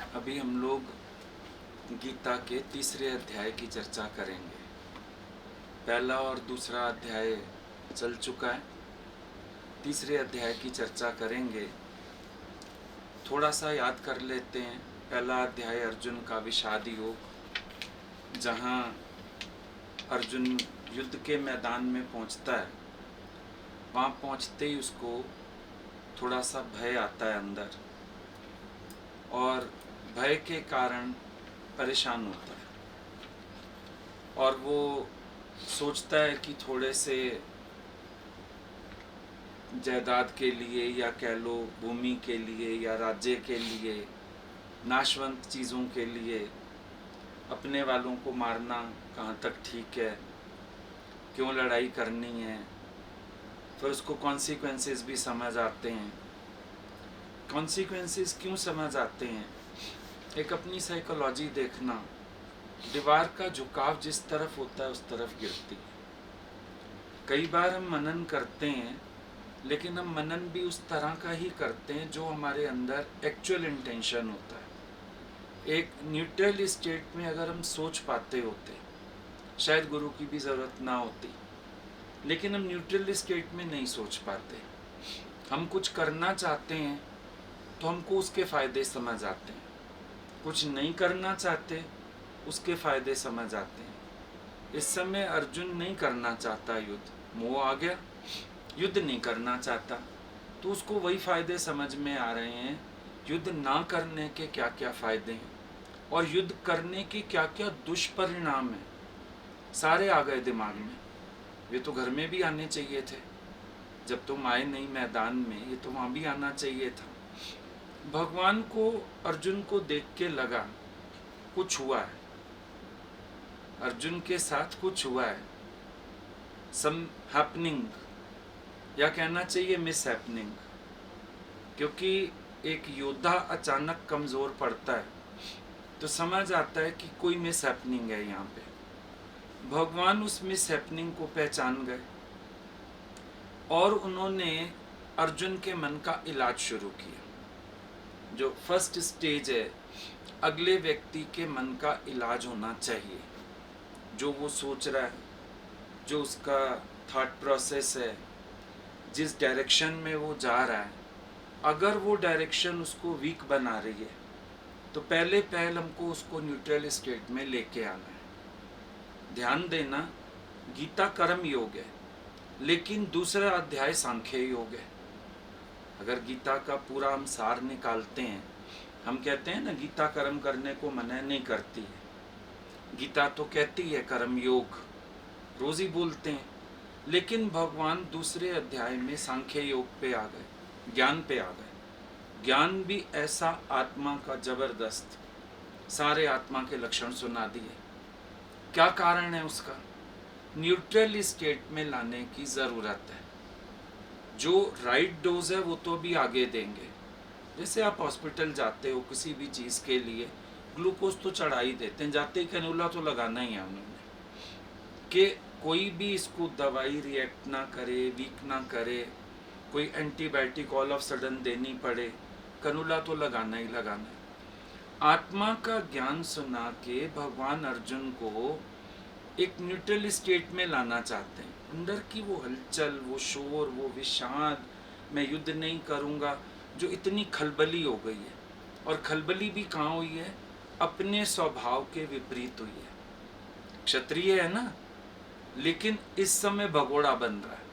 अभी हम लोग गीता के तीसरे अध्याय की चर्चा करेंगे। पहला और दूसरा अध्याय चल चुका है, तीसरे अध्याय की चर्चा करेंगे। थोड़ा सा याद कर लेते हैं। पहला अध्याय अर्जुन का विषाद योग, जहाँ अर्जुन युद्ध के मैदान में पहुँचता है। वहाँ पहुँचते ही उसको थोड़ा सा भय आता है अंदर, और भय के कारण परेशान होता है और वो सोचता है कि थोड़े से जायदाद के लिए, या कह लो भूमि के लिए या राज्य के लिए, नाशवंत चीज़ों के लिए अपने वालों को मारना कहाँ तक ठीक है, क्यों लड़ाई करनी है। फिर उसको कॉन्सिक्वेंसेस भी समझ आते हैं। कॉन्सिक्वेंसेस क्यों समझ आते हैं? एक अपनी साइकोलॉजी देखना, दीवार का झुकाव जिस तरफ होता है उस तरफ गिरती है। कई बार हम मनन करते हैं, लेकिन हम मनन भी उस तरह का ही करते हैं जो हमारे अंदर एक्चुअल इंटेंशन होता है। एक न्यूट्रल स्टेट में अगर हम सोच पाते होते, शायद गुरु की भी ज़रूरत ना होती, लेकिन हम न्यूट्रल स्टेट में नहीं सोच पाते। हम कुछ करना चाहते हैं तो हमको उसके फ़ायदे समझ आते हैं, कुछ नहीं करना चाहते उसके फ़ायदे समझ आते हैं। इस समय अर्जुन नहीं करना चाहता युद्ध, मोह आ गया, युद्ध नहीं करना चाहता, तो उसको वही फ़ायदे समझ में आ रहे हैं। युद्ध ना करने के क्या क्या फ़ायदे हैं और युद्ध करने के क्या क्या दुष्परिणाम हैं, सारे आ गए दिमाग में। ये तो घर में भी आने चाहिए थे, जब तुम आए नहीं मैदान में, ये तो वहाँ भी आना चाहिए था। भगवान को अर्जुन को देख के लगा कुछ हुआ है, अर्जुन के साथ कुछ हुआ है, सम हैपनिंग, या कहना चाहिए मिस हैपनिंग। क्योंकि एक योद्धा अचानक कमज़ोर पड़ता है तो समझ आता है कि कोई मिस हैपनिंग है यहाँ पे। भगवान उस मिस हैपनिंग को पहचान गए और उन्होंने अर्जुन के मन का इलाज शुरू किया। जो फर्स्ट स्टेज है, अगले व्यक्ति के मन का इलाज होना चाहिए। जो वो सोच रहा है, जो उसका थॉट प्रोसेस है, जिस डायरेक्शन में वो जा रहा है, अगर वो डायरेक्शन उसको वीक बना रही है तो पहले हमको उसको न्यूट्रल स्टेट में लेके आना है। ध्यान देना, गीता कर्म योग है, लेकिन दूसरा अध्याय सांख्य योग है। अगर गीता का पूरा हम सार निकालते हैं, हम कहते हैं ना गीता कर्म करने को मना नहीं करती है, गीता तो कहती है कर्म योग, रोज ही बोलते हैं। लेकिन भगवान दूसरे अध्याय में सांख्य योग पे आ गए, ज्ञान पे आ गए। ज्ञान भी ऐसा आत्मा का जबरदस्त, सारे आत्मा के लक्षण सुना दिए। क्या कारण है उसका? न्यूट्रल स्टेट में लाने की ज़रूरत है। जो राइट डोज है वो तो अभी आगे देंगे। जैसे आप हॉस्पिटल जाते हो किसी भी चीज़ के लिए, ग्लूकोज तो चढ़ा ही देते हैं, जाते ही कैनुला तो लगाना ही है उन्होंने, कि कोई भी इसको दवाई रिएक्ट ना करे, वीक ना करे, कोई एंटीबायोटिक ऑल ऑफ सडन देनी पड़े, कैनुला तो लगाना ही लगाना है। आत्मा का ज्ञान सुना के भगवान अर्जुन को एक न्यूट्रल स्टेट में लाना चाहते हैं। अंदर की वो हलचल, वो शोर, वो विषाद, मैं युद्ध नहीं करूँगा, जो इतनी खलबली हो गई है, और खलबली भी कहाँ हुई है? अपने स्वभाव के विपरीत हुई है। क्षत्रिय है ना, लेकिन इस समय भगोड़ा बन रहा है,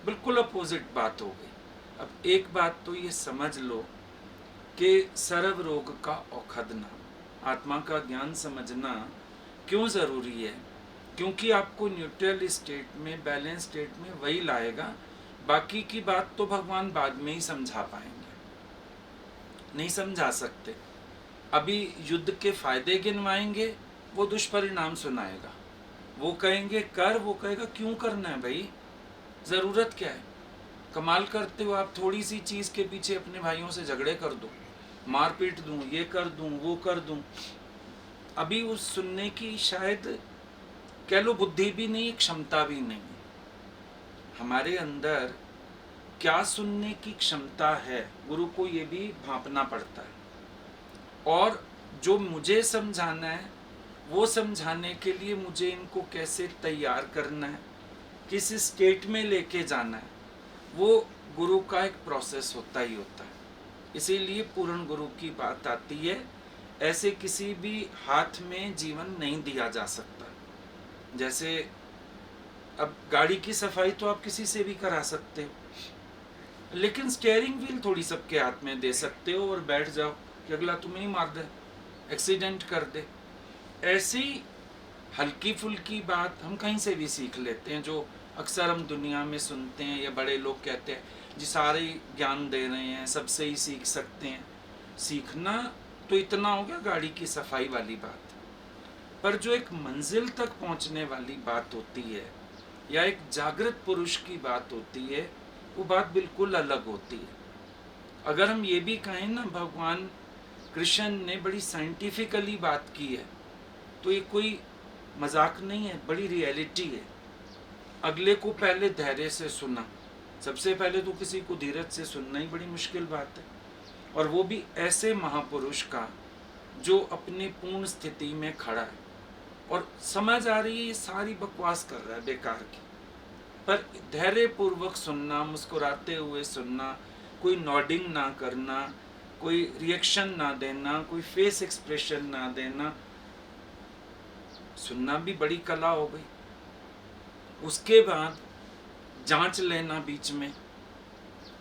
बिल्कुल अपोजिट बात हो गई। अब एक बात तो ये समझ लो कि सर्व रोग का औषध नाम आत्मा का ज्ञान समझना क्यों ज़रूरी है? क्योंकि आपको न्यूट्रल स्टेट में, बैलेंस स्टेट में वही लाएगा। बाकी की बात तो भगवान बाद में ही समझा पाएंगे, नहीं समझा सकते। अभी युद्ध के फायदे गिनवाएंगे, वो दुष्परिणाम सुनाएगा। वो कहेंगे कर, वो कहेगा क्यों करना है भाई, ज़रूरत क्या है? कमाल करते हो आप, थोड़ी सी चीज़ के पीछे अपने भाइयों से झगड़े कर दो, मारपीट दूँ, ये कर दूँ, वो कर दूँ। अभी उस सुनने की शायद कह लो बुद्धि भी नहीं, क्षमता भी नहीं। हमारे अंदर क्या सुनने की क्षमता है, गुरु को ये भी भांपना पड़ता है। और जो मुझे समझाना है वो समझाने के लिए मुझे इनको कैसे तैयार करना है, किस स्टेट में लेके जाना है, वो गुरु का एक प्रोसेस होता ही होता है। इसीलिए पूर्ण गुरु की बात आती है। ऐसे किसी भी हाथ में जीवन नहीं दिया जा सकता। जैसे अब गाड़ी की सफाई तो आप किसी से भी करा सकते हो, लेकिन स्टीयरिंग व्हील थोड़ी सबके हाथ में दे सकते हो और बैठ जाओ कि अगला तुम्हें ही मार दे, एक्सीडेंट कर दे। ऐसी हल्की फुल्की बात हम कहीं से भी सीख लेते हैं, जो अक्सर हम दुनिया में सुनते हैं या बड़े लोग कहते हैं जी सारे ज्ञान दे रहे हैं, सबसे ही सीख सकते हैं। सीखना तो इतना हो गया गाड़ी की सफाई वाली बात, पर जो एक मंजिल तक पहुंचने वाली बात होती है या एक जागृत पुरुष की बात होती है, वो बात बिल्कुल अलग होती है। अगर हम ये भी कहें ना, भगवान कृष्ण ने बड़ी साइंटिफिकली बात की है, तो ये कोई मजाक नहीं है, बड़ी रियलिटी है। अगले को पहले धैर्य से सुना। सबसे पहले तो किसी को धीरज से सुनना ही बड़ी मुश्किल बात है, और वो भी ऐसे महापुरुष का जो अपनी पूर्ण स्थिति में खड़ा है और समझ आ रही है ये सारी बकवास कर रहा है बेकार की, पर धैर्य पूर्वक सुनना, मुस्कुराते हुए सुनना, कोई नॉडिंग ना करना, कोई रिएक्शन ना देना, कोई फेस एक्सप्रेशन ना देना, सुनना भी बड़ी कला हो गई। उसके बाद जांच लेना बीच में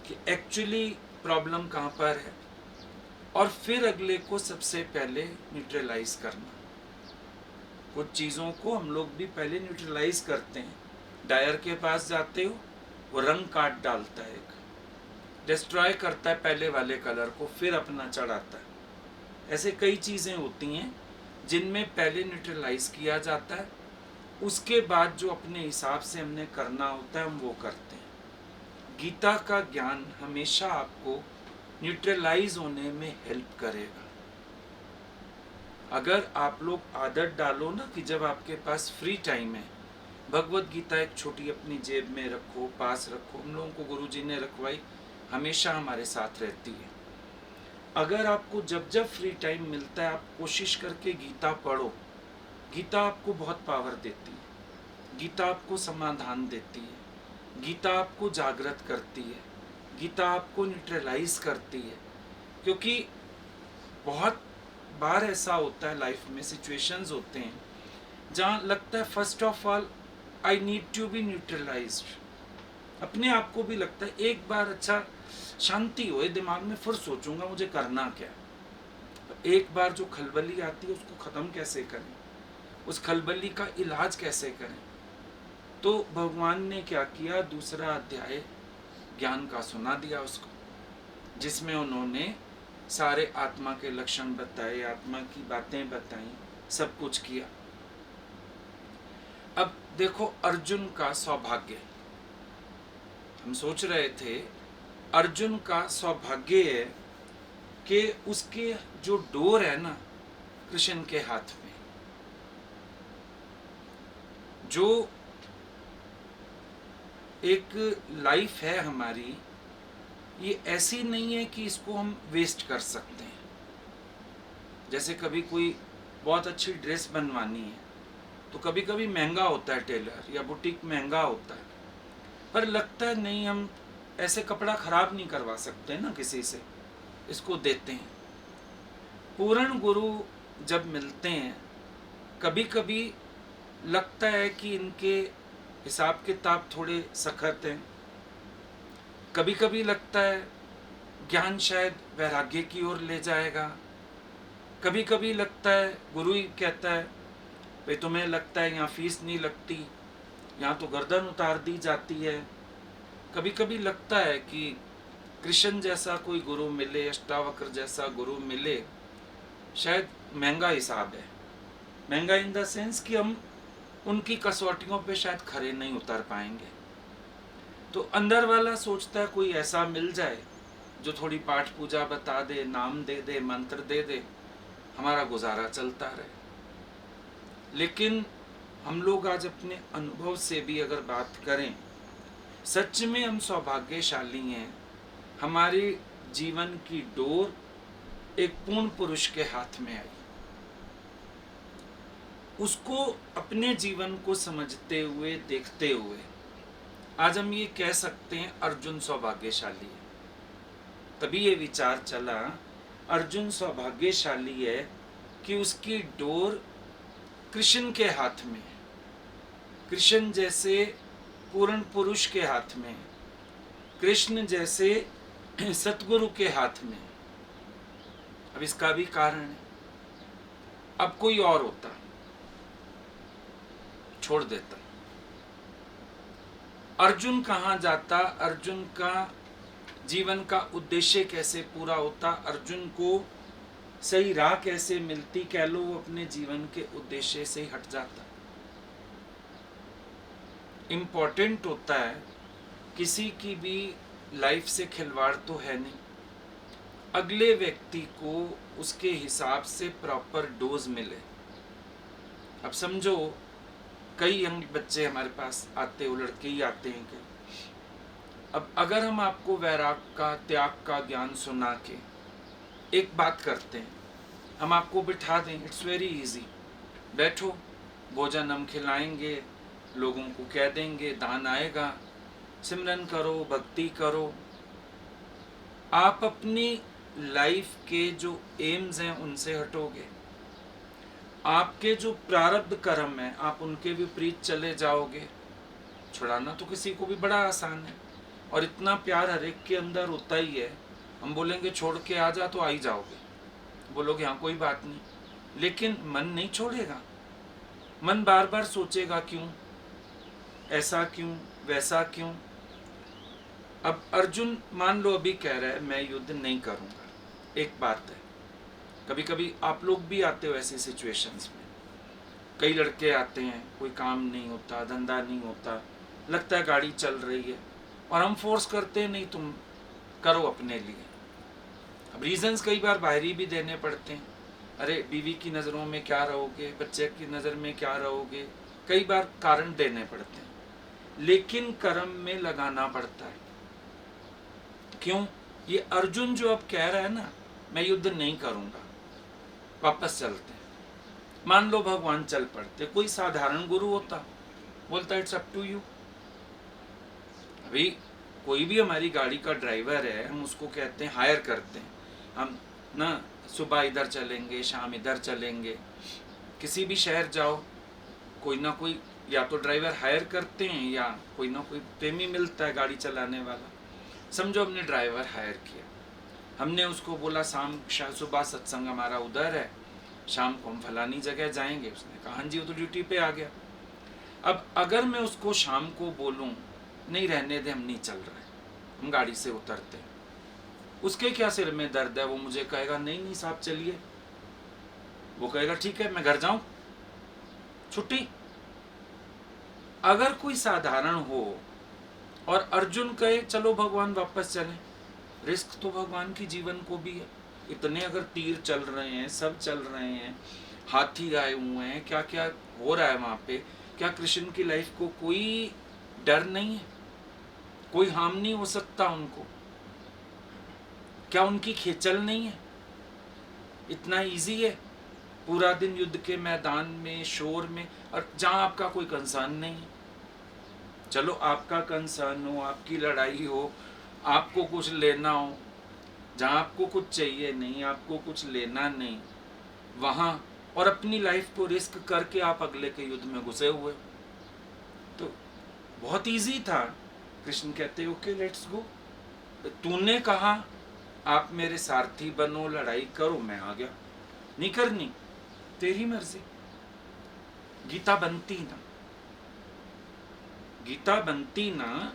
कि एक्चुअली प्रॉब्लम कहाँ पर है, और फिर अगले को सबसे पहले न्यूट्रलाइज करना। कुछ चीज़ों को हम लोग भी पहले न्यूट्रलाइज करते हैं। डायर के पास जाते हो, वो रंग काट डालता है, एक डिस्ट्रॉय करता है पहले वाले कलर को, फिर अपना चढ़ाता है। ऐसे कई चीज़ें होती हैं जिनमें पहले न्यूट्रलाइज किया जाता है, उसके बाद जो अपने हिसाब से हमने करना होता है हम वो करते हैं। गीता का ज्ञान हमेशा आपको न्यूट्रलाइज होने में हेल्प करेगा। अगर आप लोग आदत डालो ना कि जब आपके पास फ्री टाइम है, भगवत गीता एक छोटी अपनी जेब में रखो, पास रखो। हम लोगों को गुरुजी ने रखवाई, हमेशा हमारे साथ रहती है। अगर आपको जब जब फ्री टाइम मिलता है, आप कोशिश करके गीता पढ़ो। गीता आपको बहुत पावर देती है, गीता आपको समाधान देती है, गीता आपको जागृत करती है, गीता आपको न्यूट्रलाइज करती है। क्योंकि बहुत बार ऐसा होता है लाइफ में, सिचुएशंस होते हैं जहाँ लगता है first of all I need to be neutralised. अपने आप को भी लगता है एक बार अच्छा शांति होए दिमाग में, फिर सोचूंगा मुझे करना क्या। एक बार जो खलबली आती है उसको ख़त्म कैसे करें, उस खलबली का इलाज कैसे करें। तो भगवान ने क्या किया, दूसरा अध्याय ज्ञान का सुना दिया उसको, जिसमें उन्होंने सारे आत्मा के लक्षण बताए, आत्मा की बातें बताई, सब कुछ किया। अब देखो अर्जुन का सौभाग्य, हम सोच रहे थे अर्जुन का सौभाग्य है कि उसके जो डोर है ना कृष्ण के हाथ में, जो एक लाइफ है हमारी, ये ऐसी नहीं है कि इसको हम वेस्ट कर सकते हैं। जैसे कभी कोई बहुत अच्छी ड्रेस बनवानी है तो कभी कभी महंगा होता है, टेलर या बुटीक महंगा होता है, पर लगता है नहीं हम ऐसे कपड़ा खराब नहीं करवा सकते ना किसी से, इसको देते हैं। पूर्ण गुरु जब मिलते हैं, कभी कभी लगता है कि इनके हिसाब किताब थोड़े सख्त हैं, कभी कभी लगता है ज्ञान शायद वैराग्य की ओर ले जाएगा, कभी कभी लगता है गुरु ही कहता है भाई तुम्हें लगता है यहाँ फीस नहीं लगती, यहाँ तो गर्दन उतार दी जाती है। कभी कभी लगता है कि कृष्ण जैसा कोई गुरु मिले, अष्टावक्र जैसा गुरु मिले, शायद महंगा हिसाब है। महंगा इन द सेंस कि हम उनकी कसौटियों पे शायद खरे नहीं उतर पाएंगे। तो अंदर वाला सोचता है कोई ऐसा मिल जाए जो थोड़ी पाठ पूजा बता दे, नाम दे दे, मंत्र दे दे, हमारा गुजारा चलता रहे। लेकिन हम लोग आज अपने अनुभव से भी अगर बात करें, सच में हम सौभाग्यशाली हैं। हमारे जीवन की डोर एक पूर्ण पुरुष के हाथ में आई। उसको अपने जीवन को समझते हुए, देखते हुए आज हम ये कह सकते हैं अर्जुन सौभाग्यशाली है। तभी ये विचार चला, अर्जुन सौभाग्यशाली है कि उसकी डोर कृष्ण के हाथ में है, कृष्ण जैसे पूर्ण पुरुष के हाथ में है, कृष्ण जैसे सतगुरु के हाथ में है। अब इसका भी कारण है, अब कोई और होता छोड़ देता, अर्जुन कहाँ जाता, अर्जुन का जीवन का उद्देश्य कैसे पूरा होता, अर्जुन को सही राह कैसे मिलती, कह लो वो अपने जीवन के उद्देश्य से ही हट जाता। इम्पोर्टेंट होता है किसी की भी लाइफ से खिलवाड़ तो है नहीं, अगले व्यक्ति को उसके हिसाब से प्रॉपर डोज मिले। अब समझो कई यंग बच्चे हमारे पास आते, वो लड़के ही आते हैं कई। अब अगर हम आपको वैराग का, त्याग का ज्ञान सुना के एक बात करते हैं, हम आपको बिठा दें, इट्स वेरी इजी, बैठो, भोजन हम खिलाएंगे, लोगों को कह देंगे दान आएगा, सिमरन करो, भक्ति करो, आप अपनी लाइफ के जो एम्स हैं उनसे हटोगे, आपके जो प्रारब्ध कर्म है आप उनके विपरीत चले जाओगे। छुड़ाना तो किसी को भी बड़ा आसान है, और इतना प्यार हर एक के अंदर होता ही है, हम बोलेंगे छोड़ के आ जा तो आ ही जाओगे, बोलोगे हाँ कोई बात नहीं, लेकिन मन नहीं छोड़ेगा, मन बार बार सोचेगा क्यों, ऐसा क्यों, वैसा क्यों। अब अर्जुन मान लो अभी कह रहा है मैं युद्ध नहीं करूंगा, एक बात है, कभी कभी आप लोग भी आते हो ऐसी सिचुएशंस में, कई लड़के आते हैं, कोई काम नहीं होता, धंधा नहीं होता, लगता है गाड़ी चल रही है, और हम फोर्स करते हैं नहीं तुम करो अपने लिए। अब रीजंस कई बार बाहरी भी देने पड़ते हैं, अरे बीवी की नज़रों में क्या रहोगे, बच्चे की नज़र में क्या रहोगे, कई बार कारण देने पड़ते हैं, लेकिन कर्म में लगाना पड़ता है। क्यों? ये अर्जुन जो अब कह रहा है ना मैं युद्ध नहीं करूंगा, वापस चलते हैं, मान लो भगवान चल पड़ते, कोई साधारण गुरु होता, बोलता इट्स अप टू यू। अभी कोई भी हमारी गाड़ी का ड्राइवर है, हम उसको कहते हैं, हायर करते हैं, हम ना सुबह इधर चलेंगे, शाम इधर चलेंगे, किसी भी शहर जाओ, कोई ना कोई या तो ड्राइवर हायर करते हैं या कोई ना कोई प्रेमी मिलता है गाड़ी चलाने वाला। समझो हमने ड्राइवर हायर किया, हमने उसको बोला शाम सुबह सत्संग हमारा उधर है, शाम को हम फलानी जगह जाएंगे, उसने कहा हाँ जी वो तो ड्यूटी पे आ गया। अब अगर मैं उसको शाम को बोलूं नहीं रहने दे, हम नहीं चल रहे, हम गाड़ी से उतरते हैं, उसके क्या सिर में दर्द है, वो मुझे कहेगा नहीं नहीं साहब चलिए, वो कहेगा ठीक है मैं घर जाऊं, छुट्टी। अगर कोई साधारण हो और अर्जुन कहे चलो भगवान वापस चलें, रिस्क तो भगवान की जीवन को भी है, इतने अगर तीर चल रहे हैं, सब चल रहे हैं, हाथी आए हुए हैं, क्या क्या हो रहा है वहाँ पे, क्या कृष्ण की लाइफ को कोई डर नहीं है, कोई हार्म नहीं हो सकता उनको, क्या उनकी खेचल नहीं है, इतना इजी है, पूरा दिन युद्ध के मैदान में शोर में, और जहाँ आपका कोई कंसर्न नहीं है। चलो आपका कंसर्न हो, आपकी लड़ाई हो, आपको कुछ लेना हो, जहाँ आपको कुछ चाहिए नहीं, आपको कुछ लेना नहीं, वहाँ और अपनी लाइफ को रिस्क करके आप अगले के युद्ध में घुसे हुए, तो बहुत इजी था। कृष्ण कहते ओके लेट्स गो, तूने कहा आप मेरे सारथी बनो, लड़ाई करो, मैं आ गया, नहीं करनी तेरी मर्जी, गीता बनती ना, गीता बनती ना,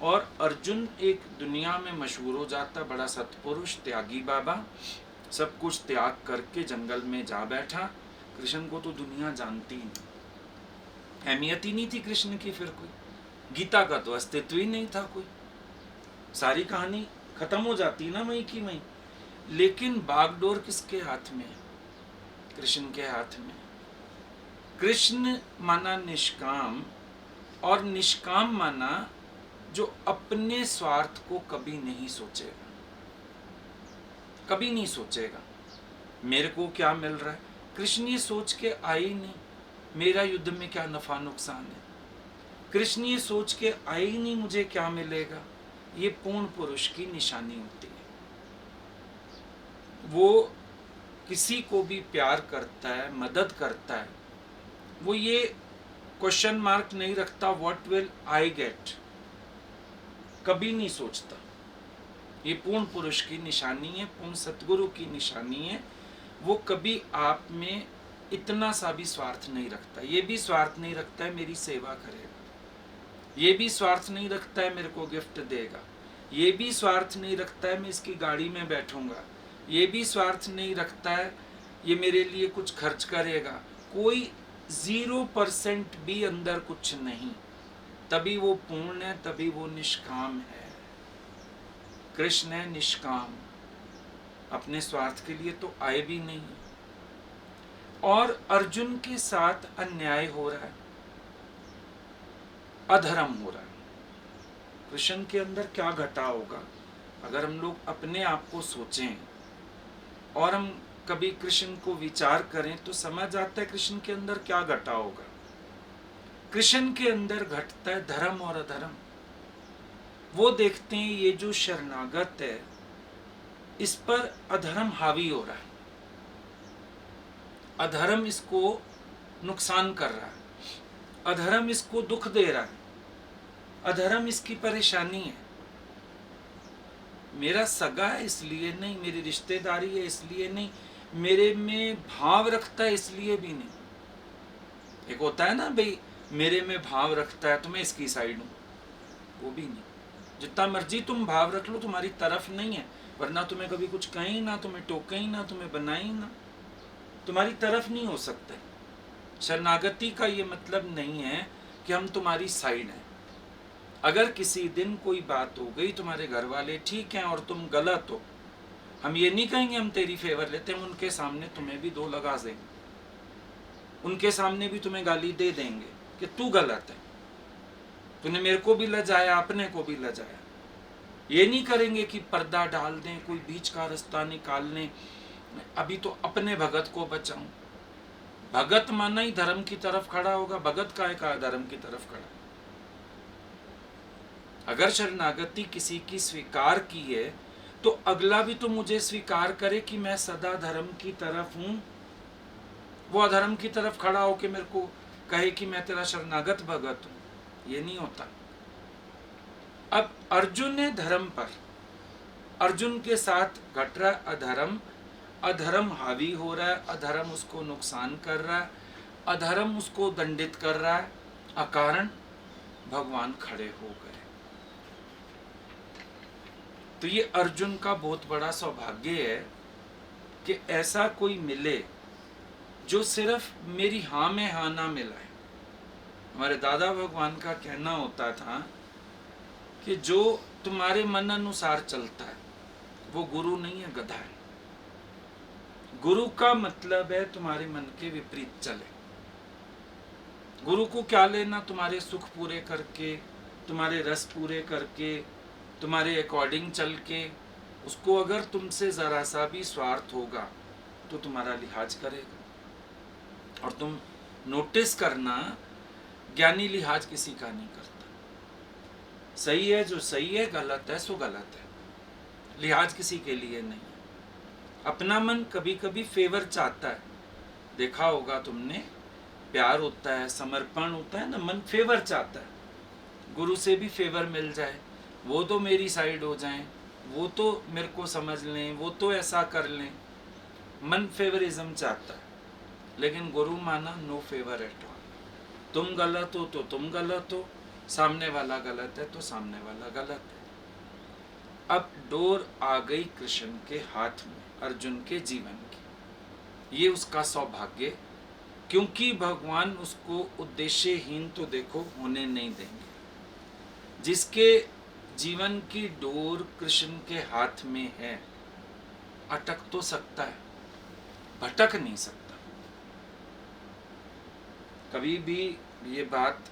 और अर्जुन एक दुनिया में मशहूर हो जाता, बड़ा सत्पुरुष त्यागी बाबा, सब कुछ त्याग करके जंगल में जा बैठा। कृष्ण को तो दुनिया जानती नहीं, अहमियत ही नहीं थी कृष्ण की, फिर कोई गीता का तो अस्तित्व ही नहीं था, कोई सारी कहानी खत्म हो जाती ना वहीं की वहीं। लेकिन बागडोर किसके हाथ में? कृष्ण के हाथ में। कृष्ण माना निष्काम, और निष्काम माना जो अपने स्वार्थ को कभी नहीं सोचेगा, कभी नहीं सोचेगा मेरे को क्या मिल रहा है। कृष्ण ये सोच के आए ही नहीं, मेरा युद्ध में क्या नफा नुकसान है। कृष्ण ये सोच के आए ही नहीं मुझे क्या मिलेगा। ये पूर्ण पुरुष की निशानी होती है। वो किसी को भी प्यार करता है, मदद करता है, वो ये क्वेश्चन मार्क नहीं रखता व्हाट विल आई गेट, कभी नहीं सोचता। ये पूर्ण पुरुष की निशानी है, पूर्ण सतगुरु की निशानी है। वो कभी आप में इतना सा भी स्वार्थ नहीं रखता। ये भी स्वार्थ नहीं रखता है मेरी सेवा करेगा, ये भी स्वार्थ नहीं रखता है मेरे को गिफ्ट देगा, ये भी स्वार्थ नहीं रखता है मैं इसकी गाड़ी में बैठूंगा, ये भी स्वार्थ नहीं रखता है ये मेरे लिए कुछ खर्च करेगा। कोई 0% भी अंदर कुछ नहीं। तभी वो पूर्ण है, तभी वो निष्काम है। कृष्ण है निष्काम, अपने स्वार्थ के लिए तो आए भी नहीं। और अर्जुन के साथ अन्याय हो रहा है, अधर्म हो रहा है। कृष्ण के अंदर क्या घटा होगा अगर हम लोग अपने आप को सोचें और हम कभी कृष्ण को विचार करें तो समझ आता है कृष्ण के अंदर क्या घटा होगा। कृष्ण के अंदर घटता है धर्म और अधर्म। वो देखते हैं ये जो शरणागत है इस पर अधर्म हावी हो रहा है, अधर्म इसको नुकसान कर रहा है, अधर्म इसको दुख दे रहा है, अधर्म इसकी परेशानी है। मेरा सगा है इसलिए नहीं, मेरी रिश्तेदारी है इसलिए नहीं, मेरे में भाव रखता है इसलिए भी नहीं। एक होता है ना भाई मेरे में भाव रखता है तो मैं इसकी साइड हूं, वो भी नहीं। जितना मर्जी तुम भाव रख लो तुम्हारी तरफ नहीं है, वरना तुम्हें कभी कुछ कहीं ना, तुम्हें टोके ही ना, तुम्हें बनाए ही ना, तुम्हारी तरफ नहीं हो सकते। शरणागति का ये मतलब नहीं है कि हम तुम्हारी साइड हैं। अगर किसी दिन कोई बात हो गई, तुम्हारे घर वाले ठीक हैं और तुम गलत हो, हम ये नहीं कहेंगे हम तेरी फेवर लेते हैं, उनके सामने तुम्हें भी दो लगा देंगे, उनके सामने भी तुम्हें गाली दे देंगे कि तू गलत है, तूने मेरे को भी लजाया, अपने को भी लजाया। ये नहीं करेंगे कि पर्दा डाल दें, कोई बीच का रास्ता निकाल लें, अभी तो अपने भगत को बचाऊं। भगत माना ही धर्म की तरफ खड़ा होगा, भगत का है धर्म की तरफ खड़ा। अगर शरणागति किसी की स्वीकार की है तो अगला भी तो मुझे स्वीकार करे कि मैं सदा धर्म की तरफ हूं। वो अधर्म की तरफ खड़ा होकर मेरे को कहे कि मैं तेरा शरणागत भगत हूं, ये नहीं होता। अब अर्जुन है धर्म पर, अर्जुन के साथ घट रहा अधर्म, अधर्म हावी हो रहा है, अधर्म उसको नुकसान कर रहा है, अधर्म उसको दंडित कर रहा है, अकारण भगवान खड़े हो गए। तो ये अर्जुन का बहुत बड़ा सौभाग्य है कि ऐसा कोई मिले जो सिर्फ मेरी हाँ में हाँ ना मिलाए। हमारे दादा भगवान का कहना होता था कि जो तुम्हारे मन अनुसार चलता है वो गुरु नहीं है, गधा है। गुरु का मतलब है तुम्हारे मन के विपरीत चले। गुरु को क्या लेना, तुम्हारे सुख पूरे करके, तुम्हारे रस पूरे करके, तुम्हारे अकॉर्डिंग चल के। उसको अगर तुमसे जरा सा भी स्वार्थ होगा तो तुम्हारा लिहाज करेगा। और तुम नोटिस करना, ज्ञानी लिहाज किसी का नहीं करता। सही है जो सही है, गलत है सो गलत है, लिहाज किसी के लिए नहीं है। अपना मन कभी कभी फेवर चाहता है, देखा होगा तुमने, प्यार होता है, समर्पण होता है ना, मन फेवर चाहता है। गुरु से भी फेवर मिल जाए, वो तो मेरी साइड हो जाएं, वो तो मेरे को समझ लें, वो तो ऐसा कर लें, मन फेवरिज्म चाहता है। लेकिन गुरु माना नो फेवर एट ऑल। तुम गलत हो तो तुम गलत हो, सामने वाला गलत है तो सामने वाला गलत है। अब डोर आ गई कृष्ण के हाथ में, अर्जुन के जीवन की। ये उसका सौभाग्य, क्योंकि भगवान उसको उद्देश्यहीन तो देखो होने नहीं देंगे। जिसके जीवन की डोर कृष्ण के हाथ में है, अटक तो सकता है, भटक नहीं सकता। कभी भी ये बात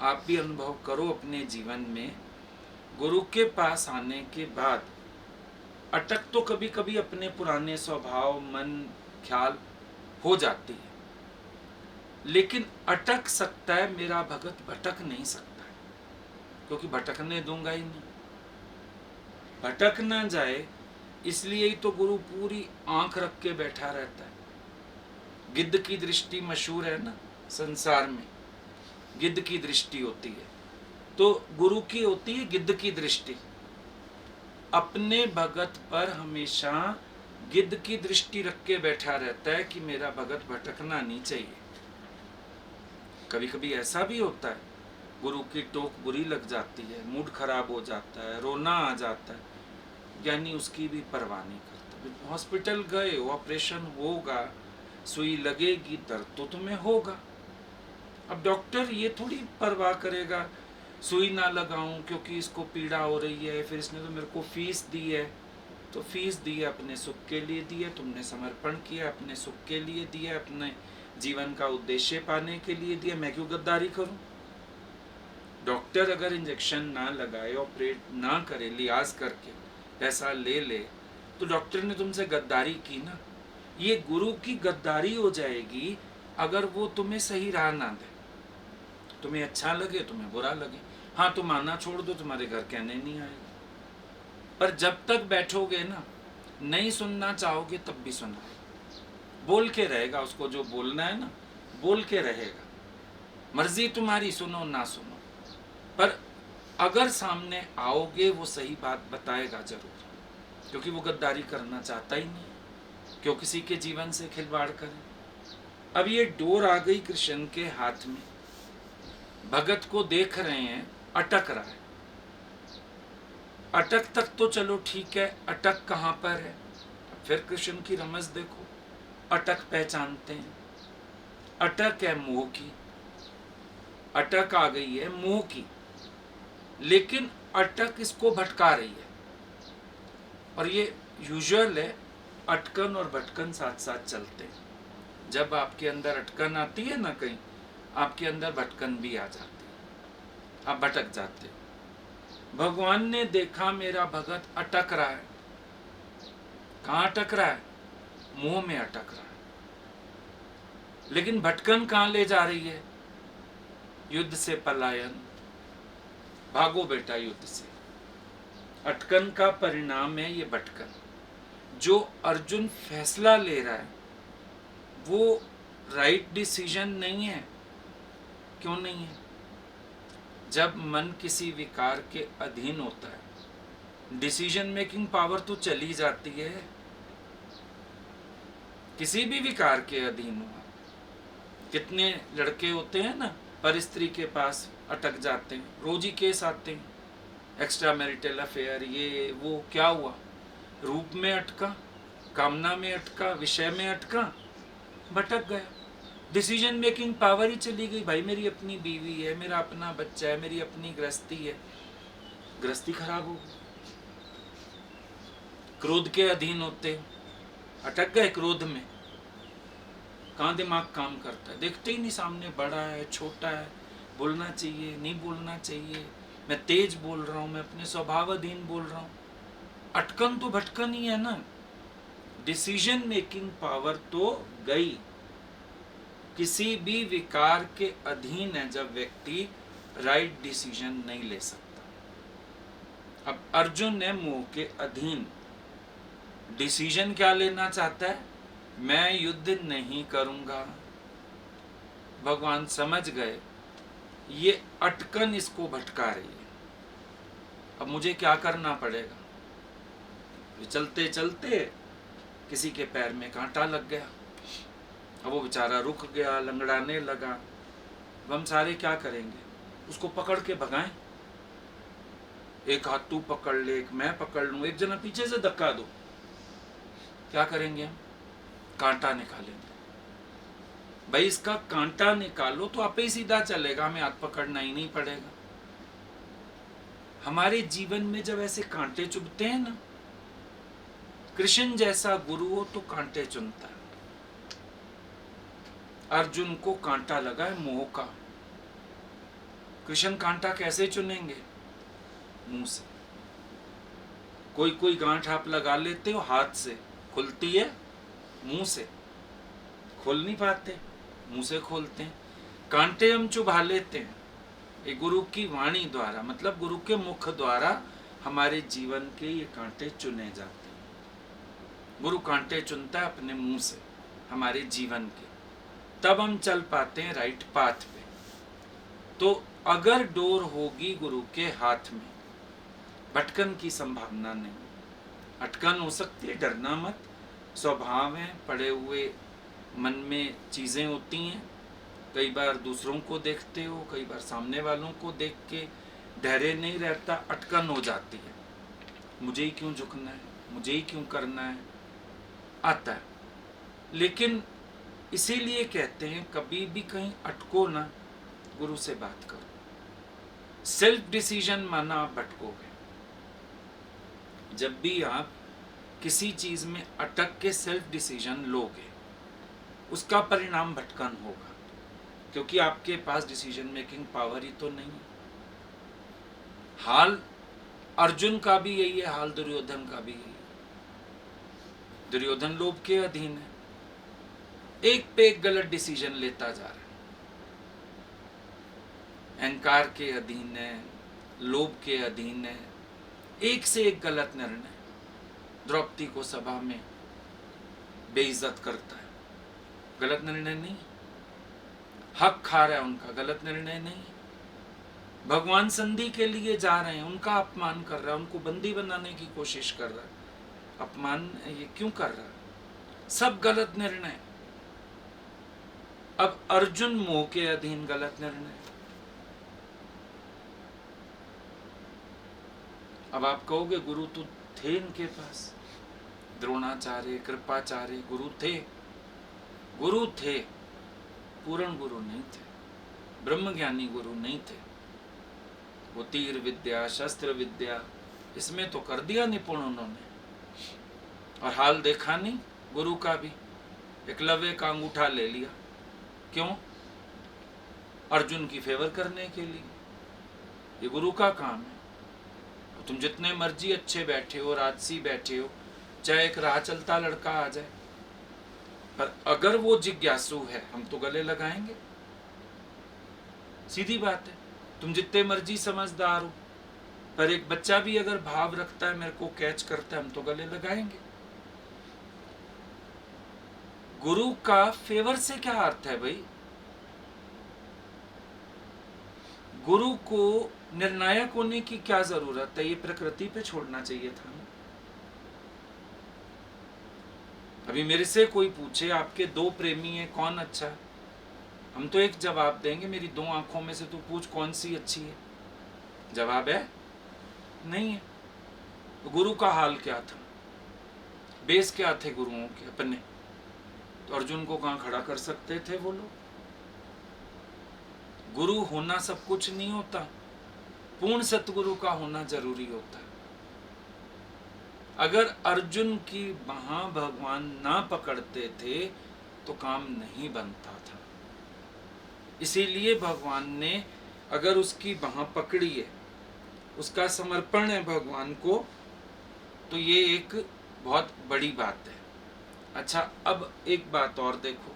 आप भी अनुभव करो अपने जीवन में, गुरु के पास आने के बाद अटक तो कभी कभी अपने पुराने स्वभाव, मन, ख्याल हो जाती है। लेकिन अटक सकता है, मेरा भगत भटक नहीं सकता है, क्योंकि भटकने दूंगा ही नहीं। भटक ना जाए इसलिए ही तो गुरु पूरी आंख रख के बैठा रहता है। गिद्ध की दृष्टि मशहूर है ना संसार में, गिद्ध की दृष्टि होती है, तो गुरु की होती है गिद्ध की दृष्टि। अपने भगत पर हमेशा गिद्ध की दृष्टि रख के बैठा रहता है कि मेरा भगत भटकना नहीं चाहिए। कभी कभी ऐसा भी होता है, गुरु की टोक बुरी लग जाती है, मूड खराब हो जाता है, रोना आ जाता है, यानी उसकी भी परवाह नहीं करता। हॉस्पिटल गए, ऑपरेशन होगा, सुई लगेगी, दर्द तो तुम्हें होगा। अब डॉक्टर ये थोड़ी परवाह करेगा सुई ना लगाऊं क्योंकि इसको पीड़ा हो रही है, फिर इसने तो मेरे को फीस दी है, तो फीस दी है अपने सुख के लिए दी है, तुमने समर्पण किया अपने सुख के लिए दिया, अपने जीवन का उद्देश्य पाने के लिए दिया, मैं क्यों गद्दारी करूं। डॉक्टर अगर इंजेक्शन ना लगाए, ऑपरेट ना करे, लिहाज करके पैसा ले ले, तो डॉक्टर ने तुमसे गद्दारी की ना। ये गुरु की गद्दारी हो जाएगी अगर वो तुम्हें सही राह ना दे। तुम्हें अच्छा लगे, तुम्हें बुरा लगे, हाँ तुम आना छोड़ दो, तुम्हारे घर कहने नहीं आएगा, पर जब तक बैठोगे ना, नहीं सुनना चाहोगे तब भी सुनाए, बोल के रहेगा, उसको जो बोलना है ना बोल के रहेगा। मर्जी तुम्हारी, सुनो ना सुनो, पर अगर सामने आओगे वो सही बात बताएगा जरूर, क्योंकि वो गद्दारी करना चाहता ही नहीं, क्यों किसी के जीवन से खिलवाड़ करे। अब ये डोर आ गई कृष्ण के हाथ में, भगत को देख रहे हैं अटक रहा है। अटक तक तो चलो ठीक है, अटक कहाँ पर है, फिर कृष्ण की रमज देखो। अटक पहचानते हैं, अटक है मोह की, अटक आ गई है मोह की, लेकिन अटक इसको भटका रही है। और ये यूजुअल है, अटकन और भटकन साथ साथ चलते हैं। जब आपके अंदर अटकन आती है ना कहीं, आपके अंदर भटकन भी आ जाती है, आप भटक जाते हो। भगवान ने देखा मेरा भगत अटक रहा है, कहाँ अटक रहा है, मोह में अटक रहा है, लेकिन भटकन कहाँ ले जा रही है, युद्ध से पलायन, भागो बेटा युद्ध से। अटकन का परिणाम है ये भटकन। जो अर्जुन फैसला ले रहा है वो राइट डिसीजन नहीं है। क्यों नहीं है? जब मन किसी विकार के अधीन होता है, डिसीजन मेकिंग पावर तो चली जाती है। किसी भी विकार के अधीन हुआ, कितने लड़के होते हैं ना पर स्त्री के पास अटक जाते हैं, रोज ही केस आते हैं, एक्स्ट्रा मैरिटल अफेयर, ये वो, क्या हुआ, रूप में अटका, कामना में अटका, विषय में अटका, भटक गया। डिसीजन मेकिंग पावर ही चली गई। भाई मेरी अपनी बीवी है, मेरा अपना बच्चा है, मेरी अपनी गृहस्थी है, गृहस्थी खराब हो गई। क्रोध के अधीन होते अटक गए, क्रोध में कहाँ दिमाग काम करता है, देखते ही नहीं सामने बड़ा है छोटा है, बोलना चाहिए नहीं बोलना चाहिए, मैं तेज बोल रहा हूँ, मैं अपने स्वभाव अधीन बोल रहा हूँ। अटकन तो भटकन ही है ना। डिसीजन मेकिंग पावर तो गई। किसी भी विकार के अधीन है जब व्यक्ति, राइट डिसीजन नहीं ले सकता। अब अर्जुन है मोह के अधीन, डिसीजन क्या लेना चाहता है, मैं युद्ध नहीं करूंगा। भगवान समझ गए ये अटकन इसको भटका रही है, अब मुझे क्या करना पड़ेगा। चलते चलते किसी के पैर में कांटा लग गया, अब वो बेचारा रुक गया, लंगड़ाने लगा। अब हम सारे क्या करेंगे, उसको पकड़ के भगाएं। एक हाथ तू पकड़ ले, एक मैं पकड़ लूं, एक जना पीछे से धक्का दो, क्या करेंगे हम, कांटा निकालेंगे। भाई इसका कांटा निकालो तो आपे ही सीधा चलेगा, हमें हाथ पकड़ना ही नहीं पड़ेगा। हमारे जीवन में जब ऐसे कांटे चुभते हैं ना, कृष्ण जैसा गुरु हो तो कांटे चुनता है। अर्जुन को कांटा लगा है मोह का, कृष्ण कांटा कैसे चुनेंगे, मुंह से। कोई कोई गांठ आप लगा लेते हो हाथ से, खुलती है, मुंह से खोल नहीं पाते, मुंह से खोलते हैं, कांटे हम चुभा लेते हैं। ये गुरु की वाणी द्वारा, मतलब गुरु के मुख द्वारा हमारे जीवन के ये कांटे चुने जाते हैं। गुरु कांटे चुनता है अपने मुंह से हमारे जीवन के, तब हम चल पाते हैं राइट पाथ पे। तो अगर डोर होगी गुरु के हाथ में, भटकन की संभावना नहीं। अटकन हो सकती है, डरना मत, स्वभाव है, पड़े हुए मन में चीज़ें होती हैं। कई बार दूसरों को देखते हो, कई बार सामने वालों को देख के धैर्य नहीं रहता, अटकन हो जाती है। मुझे ही क्यों झुकना है, मुझे ही क्यों करना है, आता है। लेकिन इसीलिए कहते हैं कभी भी कहीं अटको ना, गुरु से बात करो। सेल्फ डिसीजन माना आप भटकोगे। जब भी आप किसी चीज में अटक के सेल्फ डिसीजन लोगे, उसका परिणाम भटकन होगा, क्योंकि आपके पास डिसीजन मेकिंग पावर ही तो नहीं है। हाल अर्जुन का भी यही है, हाल दुर्योधन का भी यही है। दुर्योधन लोभ के अधीन है, एक पे एक गलत डिसीजन लेता जा रहा है, अहंकार के अधीन है, लोभ के अधीन है, एक से एक गलत निर्णय। द्रौपदी को सभा में बेइज्जत करता है, गलत निर्णय नहीं। हक खा रहा है उनका, गलत निर्णय नहीं। भगवान संधि के लिए जा रहे हैं, उनका अपमान कर रहा है, उनको बंदी बनाने की कोशिश कर रहा है, अपमान ये क्यों कर रहा है? सब गलत निर्णय। अब अर्जुन मोह के अधीन, गलत निर्णय। अब आप कहोगे गुरु तो थे इनके पास, द्रोणाचार्य, कृपाचार्य गुरु थे। गुरु थे, पूर्ण गुरु नहीं थे, ब्रह्मज्ञानी गुरु नहीं थे। वो तीर विद्या, शस्त्र विद्या, इसमें तो कर दिया निपुण उन्होंने। और हाल देखा नहीं गुरु का भी, एकलव्य का अंगूठा ले लिया। क्यों? अर्जुन की फेवर करने के लिए। ये गुरु का काम है। तुम जितने मर्जी अच्छे बैठे हो, राजसी बैठे हो, चाहे एक राह चलता लड़का आ जाए, पर अगर वो जिज्ञासु है, हम तो गले लगाएंगे। सीधी बात है। तुम जितने मर्जी समझदार हो, पर एक बच्चा भी अगर भाव रखता है, मेरे को कैच करता है, हम तो गले लगाएंगे। गुरु का फेवर से क्या अर्थ है भाई? गुरु को निर्णायक होने की क्या जरूरत है? ये प्रकृति पे छोड़ना चाहिए था ना। अभी मेरे से कोई पूछे आपके दो प्रेमी हैं, कौन अच्छा? हम तो एक जवाब देंगे, मेरी दो आंखों में से तू पूछ कौन सी अच्छी है। जवाब है नहीं है। तो गुरु का हाल क्या था? बेस क्या थे गुरुओं के अपने? तो अर्जुन को कहां खड़ा कर सकते थे वो लोग? गुरु होना सब कुछ नहीं होता, पूर्ण सतगुरु का होना जरूरी होता है। अगर अर्जुन की बाह भगवान ना पकड़ते थे तो काम नहीं बनता था। इसीलिए भगवान ने अगर उसकी बाह पकड़ी है, उसका समर्पण है भगवान को, तो ये एक बहुत बड़ी बात है। अच्छा, अब एक बात और देखो।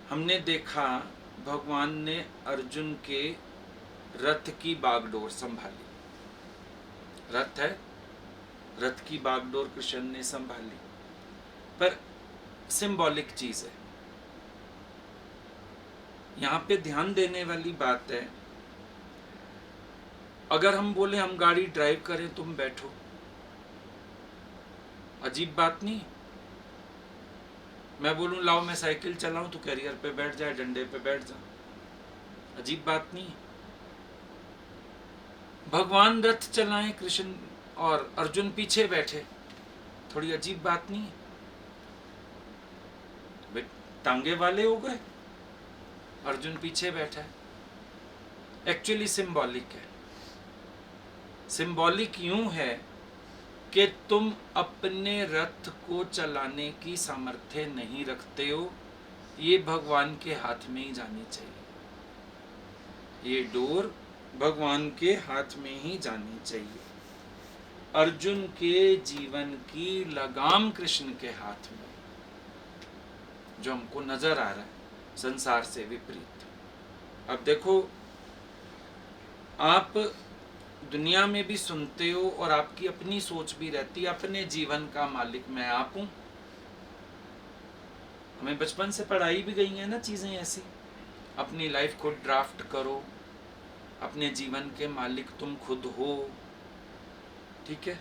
हमने देखा भगवान ने अर्जुन के रथ की बागडोर संभाली। रथ है, रथ की बागडोर कृष्ण ने संभाली, पर सिंबॉलिक चीज है। यहां पे ध्यान देने वाली बात है, अगर हम बोले हम गाड़ी ड्राइव करें, तुम बैठो, अजीब बात नहीं? मैं बोलूं लाओ मैं साइकिल चलाऊं, तो कैरियर पे बैठ जाए, डंडे पे बैठ जा, अजीब बात नहीं? भगवान रथ चलाएं कृष्ण और अर्जुन पीछे बैठे, थोड़ी अजीब बात नहीं? टांगे वाले हो गए, अर्जुन पीछे बैठा है। एक्चुअली सिंबॉलिक है। सिंबॉलिक यूं है कि तुम अपने रथ को चलाने की सामर्थ्य नहीं रखते हो, ये भगवान के हाथ में ही जानी चाहिए। ये डोर भगवान के हाथ में ही जानी चाहिए। अर्जुन के जीवन की लगाम कृष्ण के हाथ में, जो हमको नजर आ रहा है, संसार से विपरीत। अब देखो, आप दुनिया में भी सुनते हो और आपकी अपनी सोच भी रहती है, अपने जीवन का मालिक मैं आप हूं। हमें बचपन से पढ़ाई भी गई है ना चीजें ऐसी, अपनी लाइफ को ड्राफ्ट करो, अपने जीवन के मालिक तुम खुद हो। ठीक है,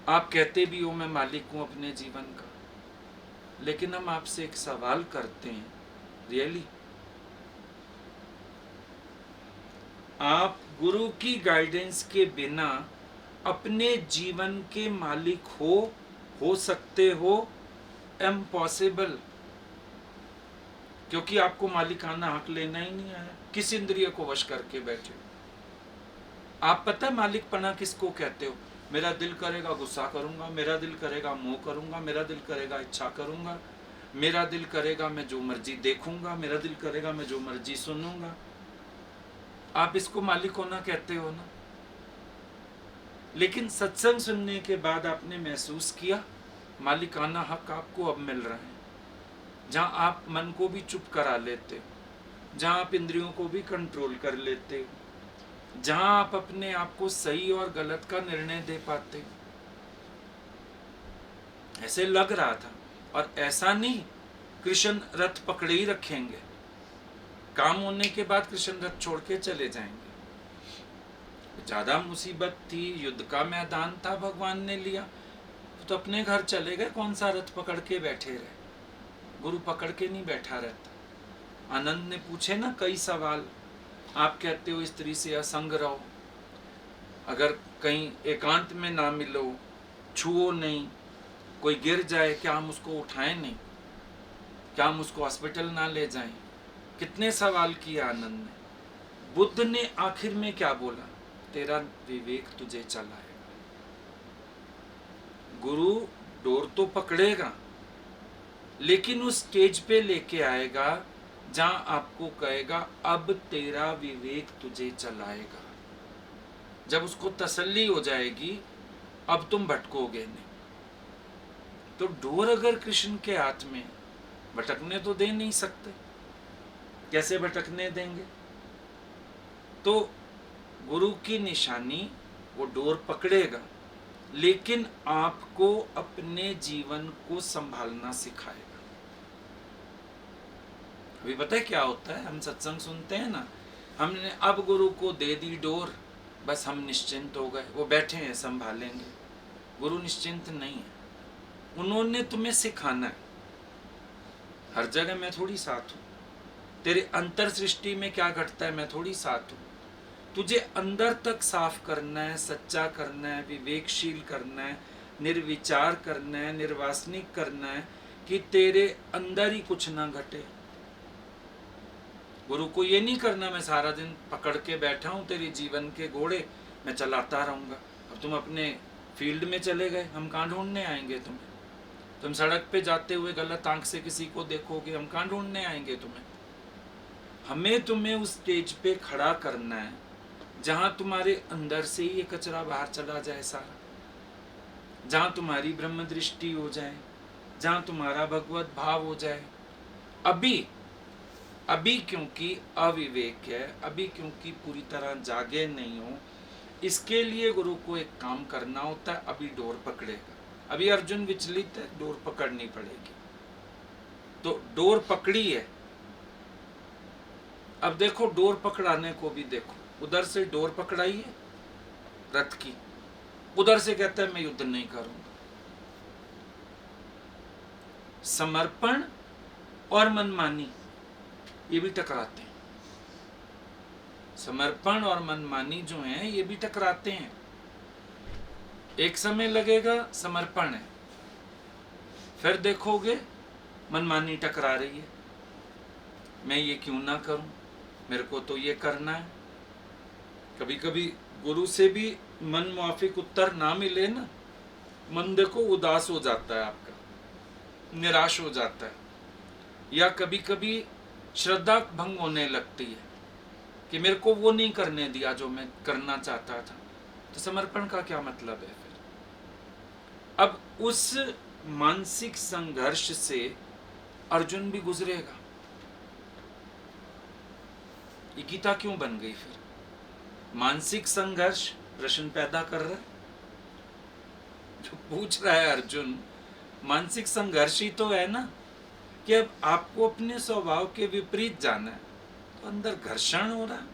आप कहते भी हो मैं मालिक हूं अपने जीवन का, लेकिन हम आपसे एक सवाल करते हैं, रियली आप गुरु की गाइडेंस के बिना अपने जीवन के मालिक हो सकते हो? इम्पॉसिबल। क्योंकि आपको मालिकाना हक लेना ही नहीं आया, किस इंद्रिय को वश करके बैठे हो। आप पता है मालिकपना किसको कहते हो? मेरा दिल करेगा गुस्सा करूंगा, मेरा दिल करेगा मोह करूंगा, मेरा दिल करेगा इच्छा करूंगा, मेरा दिल करेगा मैं जो मर्जी देखूंगा, मेरा दिल करेगा मैं जो मर्जी सुनूंगा। आप इसको मालिक होना कहते हो ना। लेकिन सत्संग सुनने के बाद आपने महसूस किया मालिकाना हक आपको अब मिल रहा है, जहां आप मन को भी चुप करा लेते हो, जहां आप इंद्रियों को भी कंट्रोल कर लेते हो, जहां आप अपने आप को सही और गलत का निर्णय दे पाते हो। ऐसे लग रहा था, और ऐसा नहीं कृष्ण रथ पकड़े ही रखेंगे, काम होने के बाद कृष्ण रथ छोड़ के चले जाएंगे। ज्यादा मुसीबत थी, युद्ध का मैदान था, भगवान ने लिया तो अपने घर चले गए, कौन सा रथ पकड़ के बैठे रहे। गुरु पकड़ के नहीं बैठा रहता। आनंद ने पूछे ना कई सवाल, आप कहते हो स्त्री से असंग रहो, अगर कहीं एकांत में ना मिलो, छुओ नहीं, कोई गिर जाए क्या हम उसको उठाएं नहीं, क्या हम उसको हॉस्पिटल ना ले जाएं। कितने सवाल किए आनंद ने। बुद्ध ने आखिर में क्या बोला? तेरा विवेक तुझे चलाएगा। गुरु डोर तो पकड़ेगा, लेकिन उस स्टेज पे लेके आएगा जहां आपको कहेगा अब तेरा विवेक तुझे चलाएगा। जब उसको तसल्ली हो जाएगी अब तुम भटकोगे नहीं। तो डोर अगर कृष्ण के हाथ में, भटकने तो दे नहीं सकते, कैसे भटकने देंगे? तो गुरु की निशानी, वो डोर पकड़ेगा, लेकिन आपको अपने जीवन को संभालना सिखाएगा। अभी पता है क्या होता है, हम सत्संग सुनते हैं ना, हमने अब गुरु को दे दी डोर, बस हम निश्चिंत हो गए, वो बैठे हैं संभालेंगे। गुरु निश्चिंत नहीं है, उन्होंने तुम्हें सिखाना है। हर जगह मैं थोड़ी साथ हूं, तेरे अंतर सृष्टि में क्या घटता है मैं थोड़ी साथ हूं। तुझे अंदर तक साफ करना है, सच्चा करना है, विवेकशील करना है, निर्विचार करना है, निर्वासनिक करना है, कि तेरे अंदर ही कुछ ना घटे। गुरु को ये नहीं करना मैं सारा दिन पकड़ के बैठा हूं तेरे जीवन के घोड़े, मैं चलाता रहूंगा। अब तुम अपने फील्ड में चले गए, हम कहाँ ढूंढने आएंगे तुम्हें? तुम सड़क पे जाते हुए गलत आंख से किसी को देखोगे, हम कहाँ ढूंढने आएंगे तुम्हें? हमें तुम्हें उस स्टेज पे खड़ा करना है जहां तुम्हारे अंदर से ही ये कचरा बाहर चला जाए सारा, जहां तुम्हारी ब्रह्म दृष्टि हो जाए, जहां तुम्हारा भगवत भाव हो जाए। अभी क्योंकि अविवेक है, अभी क्योंकि पूरी तरह जागे नहीं हो, इसके लिए गुरु को एक काम करना होता है, अभी डोर पकड़ेगा। अभी अर्जुन विचलित है, डोर पकड़नी पड़ेगी। तो डोर पकड़ी है, अब देखो डोर पकड़ाने को भी देखो, उधर से डोर पकड़ाई है रथ की, उधर से कहता है मैं युद्ध नहीं करूंगा। समर्पण और मनमानी ये भी टकराते हैं। समर्पण और मनमानी जो है ये भी टकराते हैं। एक समय लगेगा समर्पण है, फिर देखोगे मनमानी टकरा रही है, मैं ये क्यों ना करूं, मेरे को तो ये करना है। कभी कभी गुरु से भी मन मुआफिक उत्तर ना मिले ना, मन देखो उदास हो जाता है आपका, निराश हो जाता है, या कभी कभी श्रद्धा भंग होने लगती है कि मेरे को वो नहीं करने दिया जो मैं करना चाहता था। तो समर्पण का क्या मतलब है फिर? अब उस मानसिक संघर्ष से अर्जुन भी गुजरेगा। ये गीता क्यों बन गई फिर? मानसिक संघर्ष प्रश्न पैदा कर रहा है। जो पूछ रहा है अर्जुन, मानसिक संघर्ष ही तो है ना, कि अब आपको अपने स्वभाव के विपरीत जाना है, तो अंदर घर्षण हो रहा है,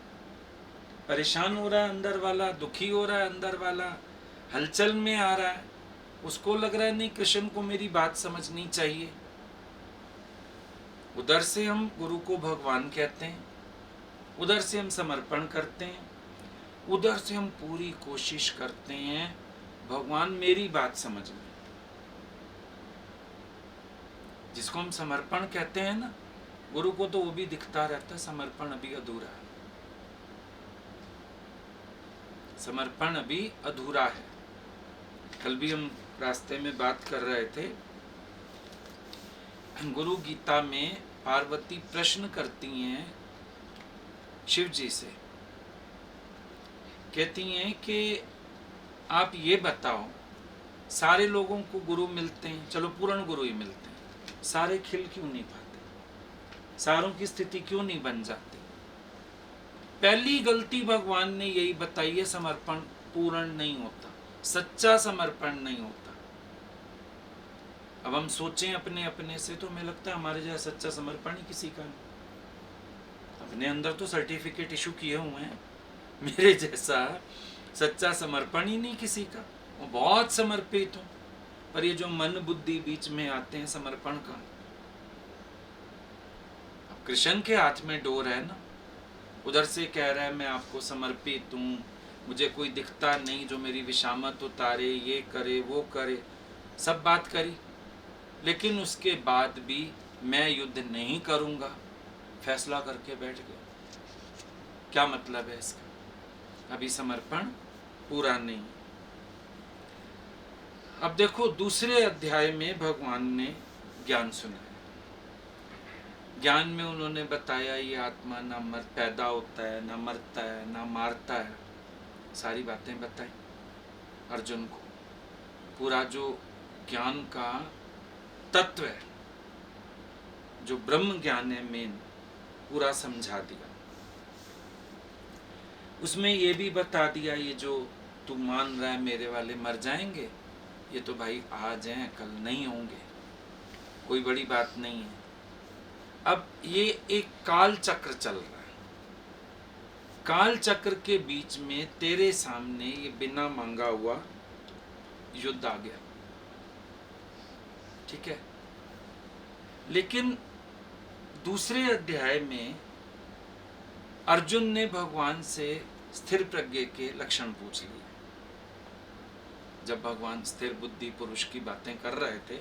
परेशान हो रहा है अंदर वाला, दुखी हो रहा है अंदर वाला, हलचल में आ रहा है, उसको लग रहा है नहीं कृष्ण को मेरी बात समझनी चाहिए। उधर से हम गुरु को भगवान कहते हैं, उधर से हम समर्पण करते हैं, उधर से हम पूरी कोशिश करते हैं भगवान मेरी बात समझ में। जिसको हम समर्पण कहते हैं ना, गुरु को तो वो भी दिखता रहता है समर्पण अभी अधूरा है, समर्पण अभी अधूरा है। कल भी हम रास्ते में बात कर रहे थे, गुरु गीता में पार्वती प्रश्न करती हैं शिव जी से, कहती हैं कि आप ये बताओ, सारे लोगों को गुरु मिलते हैं, चलो पूर्ण गुरु ही मिलते हैं, सारे खिल क्यों नहीं पाते, सारों की स्थिति क्यों नहीं बन जाती? पहली गलती भगवान ने यही बताई है, समर्पण पूर्ण नहीं होता, सच्चा समर्पण नहीं होता। अब हम सोचें अपने अपने से, तो हमें लगता है हमारे जैसा सच्चा समर्पण ही किसी का नहीं। अपने अंदर तो सर्टिफिकेट इशू किए हुए हैं, मेरे जैसा सच्चा समर्पण ही नहीं किसी का। वो बहुत समर्पित हो, पर ये जो मन बुद्धि बीच में आते हैं, समर्पण का। अब कृष्ण के हाथ में डोर है ना, उधर से कह रहा है मैं आपको समर्पित हूँ, मुझे कोई दिखता नहीं जो मेरी विषामत उतारे, ये करे वो करे, सब बात करी, लेकिन उसके बाद भी मैं युद्ध नहीं करूँगा, फैसला करके बैठ गया। क्या मतलब है इसका? अभी समर्पण पूरा नहीं। अब देखो दूसरे अध्याय में भगवान ने ज्ञान सुनाया। ज्ञान में उन्होंने बताया ये आत्मा ना पैदा होता है, ना मरता है, ना मारता है, सारी बातें बताई अर्जुन को। पूरा जो ज्ञान का तत्व है, जो ब्रह्म ज्ञान है मेन, पूरा समझा दिया। उसमें ये भी बता दिया ये जो तू मान रहा है मेरे वाले मर जाएंगे, ये तो भाई आज हैं कल नहीं होंगे, कोई बड़ी बात नहीं है। अब ये एक काल चक्र चल रहा है, काल चक्र के बीच में तेरे सामने ये बिना मांगा हुआ युद्ध आ गया, ठीक है। लेकिन दूसरे अध्याय में अर्जुन ने भगवान से स्थिर प्रज्ञ के लक्षण पूछ लिए। जब भगवान स्थिर बुद्धि पुरुष की बातें कर रहे थे,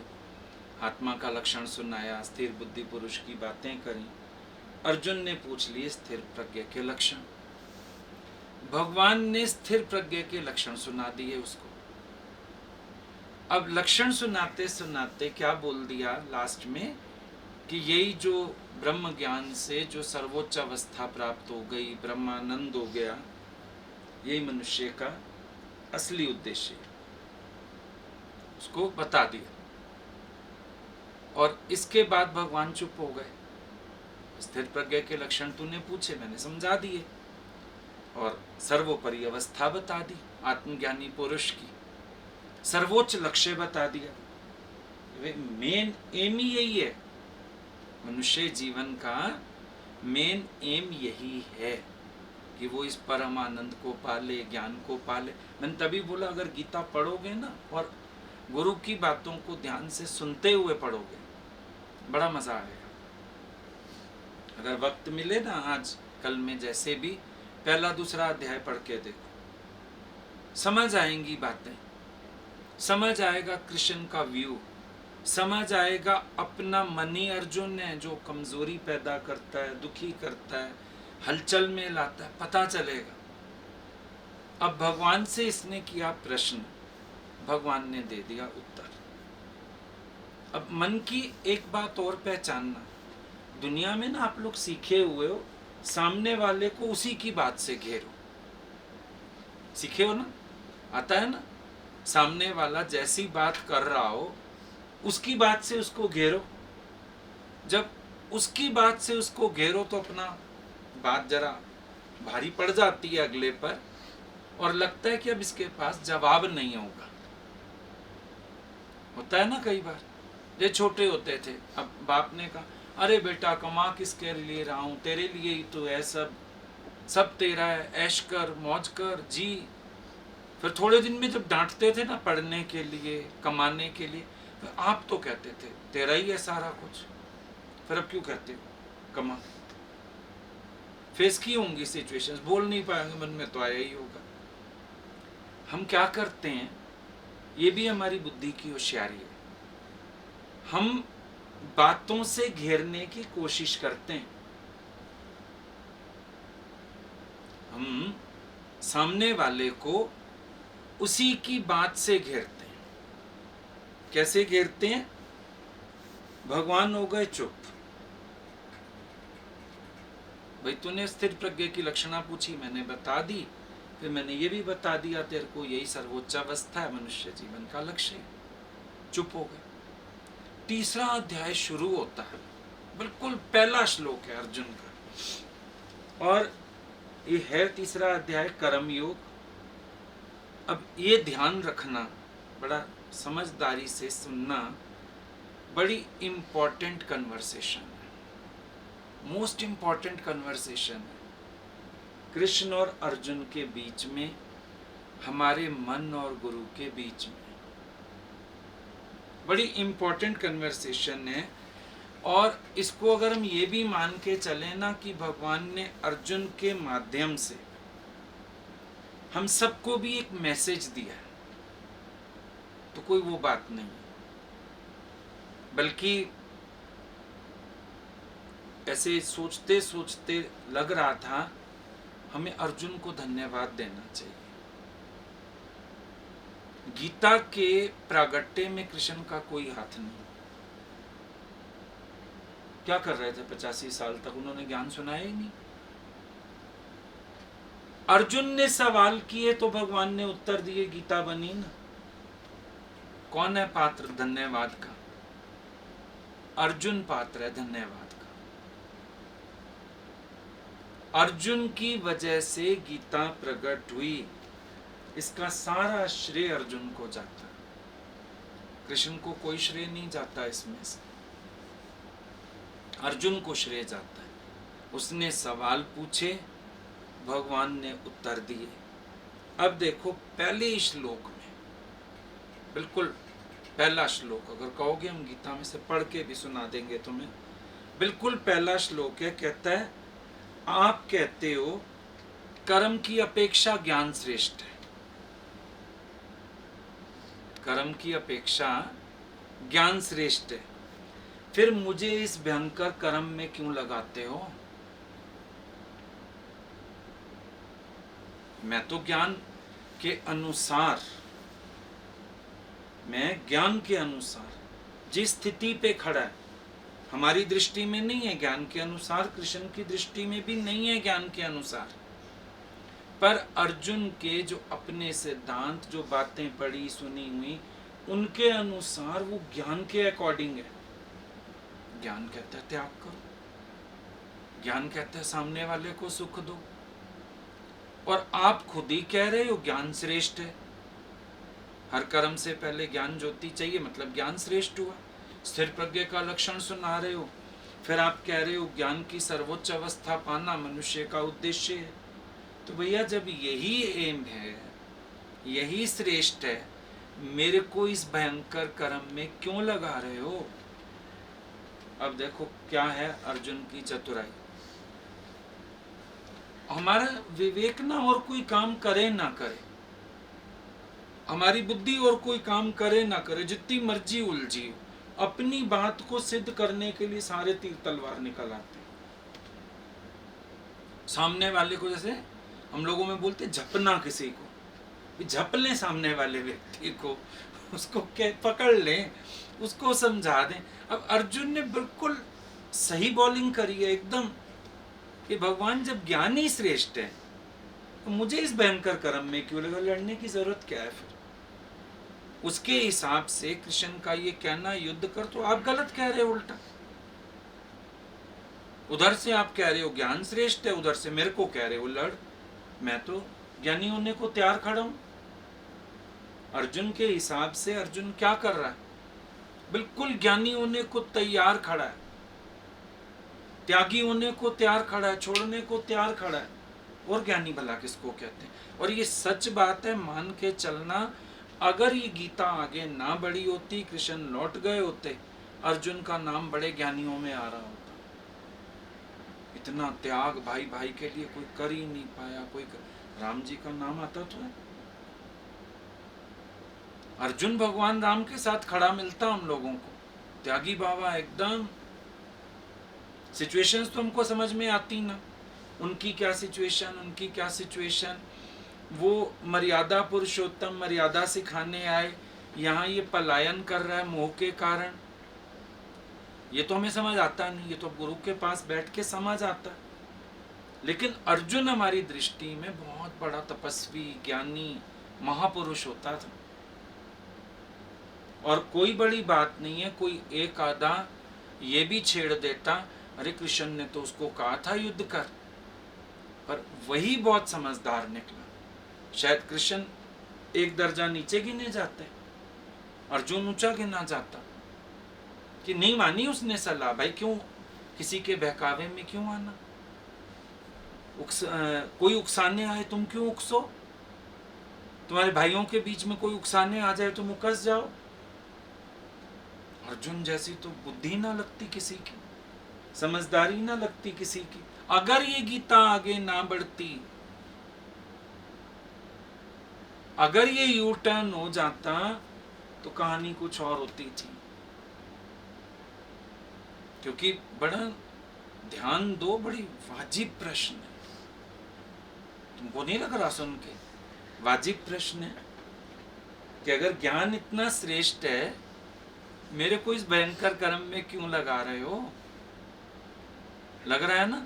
आत्मा का लक्षण सुनाया, स्थिर बुद्धि पुरुष की बातें करी, अर्जुन ने पूछ लिए स्थिर प्रज्ञ के लक्षण। भगवान ने स्थिर प्रज्ञ के लक्षण सुना दिए उसको। अब लक्षण सुनाते सुनाते क्या बोल दिया लास्ट में, कि यही जो ब्रह्म ज्ञान से जो सर्वोच्च अवस्था प्राप्त हो गई, ब्रह्मानंद हो गया, यही मनुष्य का असली उद्देश्य है, उसको बता दिया। और इसके बाद भगवान चुप हो गए। स्थिर प्रज्ञ के लक्षण तूने पूछे, मैंने समझा दिए, और सर्वोपरि अवस्था बता दी आत्मज्ञानी पुरुष की, सर्वोच्च लक्ष्य बता दिया। मेन एम ही यही है, मनुष्य जीवन का मेन एम यही है कि वो इस परम आनंद को पाले, ज्ञान को पाले। मैंने तभी बोला अगर गीता पढ़ोगे ना और गुरु की बातों को ध्यान से सुनते हुए पढ़ोगे, बड़ा मजा आएगा। अगर वक्त मिले ना आज कल में, जैसे भी पहला दूसरा अध्याय पढ़ के देखो, समझ आएंगी बातें, समझ आएगा कृष्ण का व्यू, समझ आएगा अपना मन ही अर्जुन है जो कमजोरी पैदा करता है, दुखी करता है, हलचल में लाता है, पता चलेगा। अब भगवान से इसने किया प्रश्न, भगवान ने दे दिया उत्तर। अब मन की एक बात और पहचानना, दुनिया में ना आप लोग सीखे हुए हो, सामने वाले को उसी की बात से घेरो। सीखे हो ना, आता है ना, सामने वाला जैसी बात कर रहा हो उसकी बात से उसको घेरो। जब उसकी बात से उसको घेरो तो अपना बात जरा भारी पड़ जाती है अगले पर, और लगता है कि अब इसके पास जवाब नहीं होगा। होता है ना कई बार। ये छोटे होते थे, अब बाप ने कहा अरे बेटा कमा किसके लिए रहा हूँ, तेरे लिए ही तो है, सब सब तेरा है, ऐश कर मौज कर जी। फिर थोड़े दिन में जब डांटते थे ना पढ़ने के लिए कमाने के लिए, तो आप तो कहते थे तेरा ही है सारा कुछ, फिर अब क्यों कहते हो कमा। फेस की होंगी सिचुएशंस, बोल नहीं पाएंगे, मन में तो आया ही होगा। हम क्या करते हैं, ये भी हमारी बुद्धि की होशियारी है, हम बातों से घेरने की कोशिश करते हैं। हम सामने वाले को उसी की बात से घेरते हैं। कैसे घेरते हैं? भगवान हो गए चुप, भाई तूने स्थिर प्रज्ञ की लक्षणा पूछी, मैंने बता दी, फिर मैंने ये भी बता दिया तेरे को यही सर्वोच्च अवस्था है, मनुष्य जीवन का लक्ष्य है। चुप हो गए। तीसरा अध्याय शुरू होता है, बिल्कुल पहला श्लोक है अर्जुन का, और ये है तीसरा अध्याय कर्म योग। अब ये ध्यान रखना, बड़ा समझदारी से सुनना, बड़ी इंपॉर्टेंट कन्वर्सेशन है, मोस्ट इंपॉर्टेंट कन्वर्सेशन है कृष्ण और अर्जुन के बीच में, हमारे मन और गुरु के बीच में। बड़ी इंपॉर्टेंट कन्वर्सेशन है, और इसको अगर हम ये भी मान के चलें ना कि भगवान ने अर्जुन के माध्यम से हम सबको भी एक मैसेज दिया है, तो कोई वो बात नहीं, बल्कि ऐसे सोचते सोचते लग रहा था हमें अर्जुन को धन्यवाद देना चाहिए। गीता के प्रागट्य में कृष्ण का कोई हाथ नहीं। क्या कर रहे थे 85 साल तक? उन्होंने ज्ञान सुनाया ही नहीं। अर्जुन ने सवाल किए तो भगवान ने उत्तर दिए, गीता बनी ना। कौन है पात्र धन्यवाद का? अर्जुन पात्र है धन्यवाद का। अर्जुन की वजह से गीता प्रकट हुई, इसका सारा श्रेय अर्जुन को जाता है, कृष्ण को कोई श्रेय नहीं जाता इसमें से, अर्जुन को श्रेय जाता है। उसने सवाल पूछे, भगवान ने उत्तर दिए। अब देखो पहले श्लोक में, बिल्कुल पहला श्लोक, अगर कहोगे हम गीता में से पढ़ के भी सुना देंगे तुम्हें, बिल्कुल पहला श्लोक है, कहता है आप कहते हो कर्म की अपेक्षा ज्ञान श्रेष्ठ है, कर्म की अपेक्षा ज्ञान श्रेष्ठ है, फिर मुझे इस भयंकर कर्म में क्यों लगाते हो? मैं तो ज्ञान के अनुसार, मैं ज्ञान के अनुसार जिस स्थिति पे खड़ा है, हमारी दृष्टि में नहीं है ज्ञान के अनुसार, कृष्ण की दृष्टि में भी नहीं है ज्ञान के अनुसार, पर अर्जुन के जो अपने सिद्धांत, जो बातें पढ़ी सुनी हुई, उनके अनुसार वो ज्ञान के अकॉर्डिंग है। ज्ञान कहता है त्याग करो, ज्ञान कहता है सामने वाले को सुख दो, और आप खुद ही कह रहे हो ज्ञान श्रेष्ठ है। हर कर्म से पहले ज्ञान ज्योति चाहिए, मतलब ज्ञान श्रेष्ठ हुआ। स्थिर प्रज्ञ का लक्षण सुना रहे हो, फिर आप कह रहे हो ज्ञान की सर्वोच्च अवस्था पाना मनुष्य का उद्देश्य है। तो भैया जब यही एम है, यही श्रेष्ठ है, मेरे को इस भयंकर कर्म में क्यों लगा रहे हो? अब देखो क्या है अर्जुन की चतुराई। हमारा विवेक ना और कोई काम करे ना करे, हमारी बुद्धि और कोई काम करे ना करे, जितनी मर्जी उलझी हो, अपनी बात को सिद्ध करने के लिए सारे तीर तलवार निकल आते हैं। सामने वाले को, जैसे हम लोगों में बोलते झपना, किसी को झप लें, सामने वाले व्यक्ति को, उसको पकड़ लें, उसको समझा दें। अब अर्जुन ने बिल्कुल सही बॉलिंग करी है एकदम, कि भगवान जब ज्ञान ही श्रेष्ठ है तो मुझे इस भयंकर कर्म में क्यों लगा, लड़ने की जरूरत क्या है? फिर उसके हिसाब से कृष्ण का ये कहना युद्ध कर, तो आप गलत कह रहे हो उल्टा। उधर से आप कह रहे हो ज्ञान श्रेष्ठ है, उधर से मेरे को कह रहे हो लड़। मैं तो ज्ञानी होने को तैयार खड़ा हूं। अर्जुन के हिसाब से अर्जुन क्या कर रहा है? बिल्कुल ज्ञानी होने को तैयार खड़ा है, त्यागी होने को तैयार खड़ा है, छोड़ने को तैयार खड़ा है। और ज्ञानी भला किसको कहते हैं? और ये सच बात है, मान के चलना। अगर ये गीता आगे ना बढ़ी होती, कृष्ण लौट गए होते, अर्जुन का नाम बड़े ज्ञानियों में आ रहा होता। इतना त्याग भाई भाई के लिए कोई कर ही नहीं पाया। राम जी का नाम आता तो है। अर्जुन भगवान राम के साथ खड़ा मिलता हम लोगों को। त्यागी बाबा एकदम। सिचुएशंस तो हमको समझ में आती ना, उनकी क्या सिचुएशन, उनकी क्या सिचुएशन। वो मर्यादा पुरुषोत्तम मर्यादा सिखाने आए, यहाँ ये पलायन कर रहा है मोह के कारण। ये तो हमें समझ आता नहीं, ये तो गुरु के पास बैठ के समझ आता। लेकिन अर्जुन हमारी दृष्टि में बहुत बड़ा तपस्वी, ज्ञानी, महापुरुष होता था। और कोई बड़ी बात नहीं है, कोई एक आधा ये भी छेड़ देता, अरे कृष्ण ने तो उसको कहा था युद्ध कर, पर वही बहुत समझदार निकला। शायद कृष्ण एक दर्जा नीचे गिने जाते, अर्जुन ऊंचा गिना जाता। कि नहीं मानी उसने सलाह, भाई क्यों किसी के बहकावे में क्यों आना? कोई उकसाने आए तुम क्यों उकसो? तुम्हारे भाइयों के बीच में कोई उकसाने आ जाए तुम उकस जाओ। अर्जुन जैसी तो बुद्धि ना लगती किसी की, समझदारी ना लगती किसी की। अगर ये गीता आगे ना बढ़ती, अगर ये यू टर्न हो जाता, तो कहानी कुछ और होती थी। क्योंकि बड़ा ध्यान दो, बड़ी वाजिब प्रश्न है। तुमको नहीं लग रहा सुन के? वाजिब प्रश्न है कि अगर ज्ञान इतना श्रेष्ठ है, मेरे को इस भयंकर कर्म में क्यों लगा रहे हो? लग रहा है ना?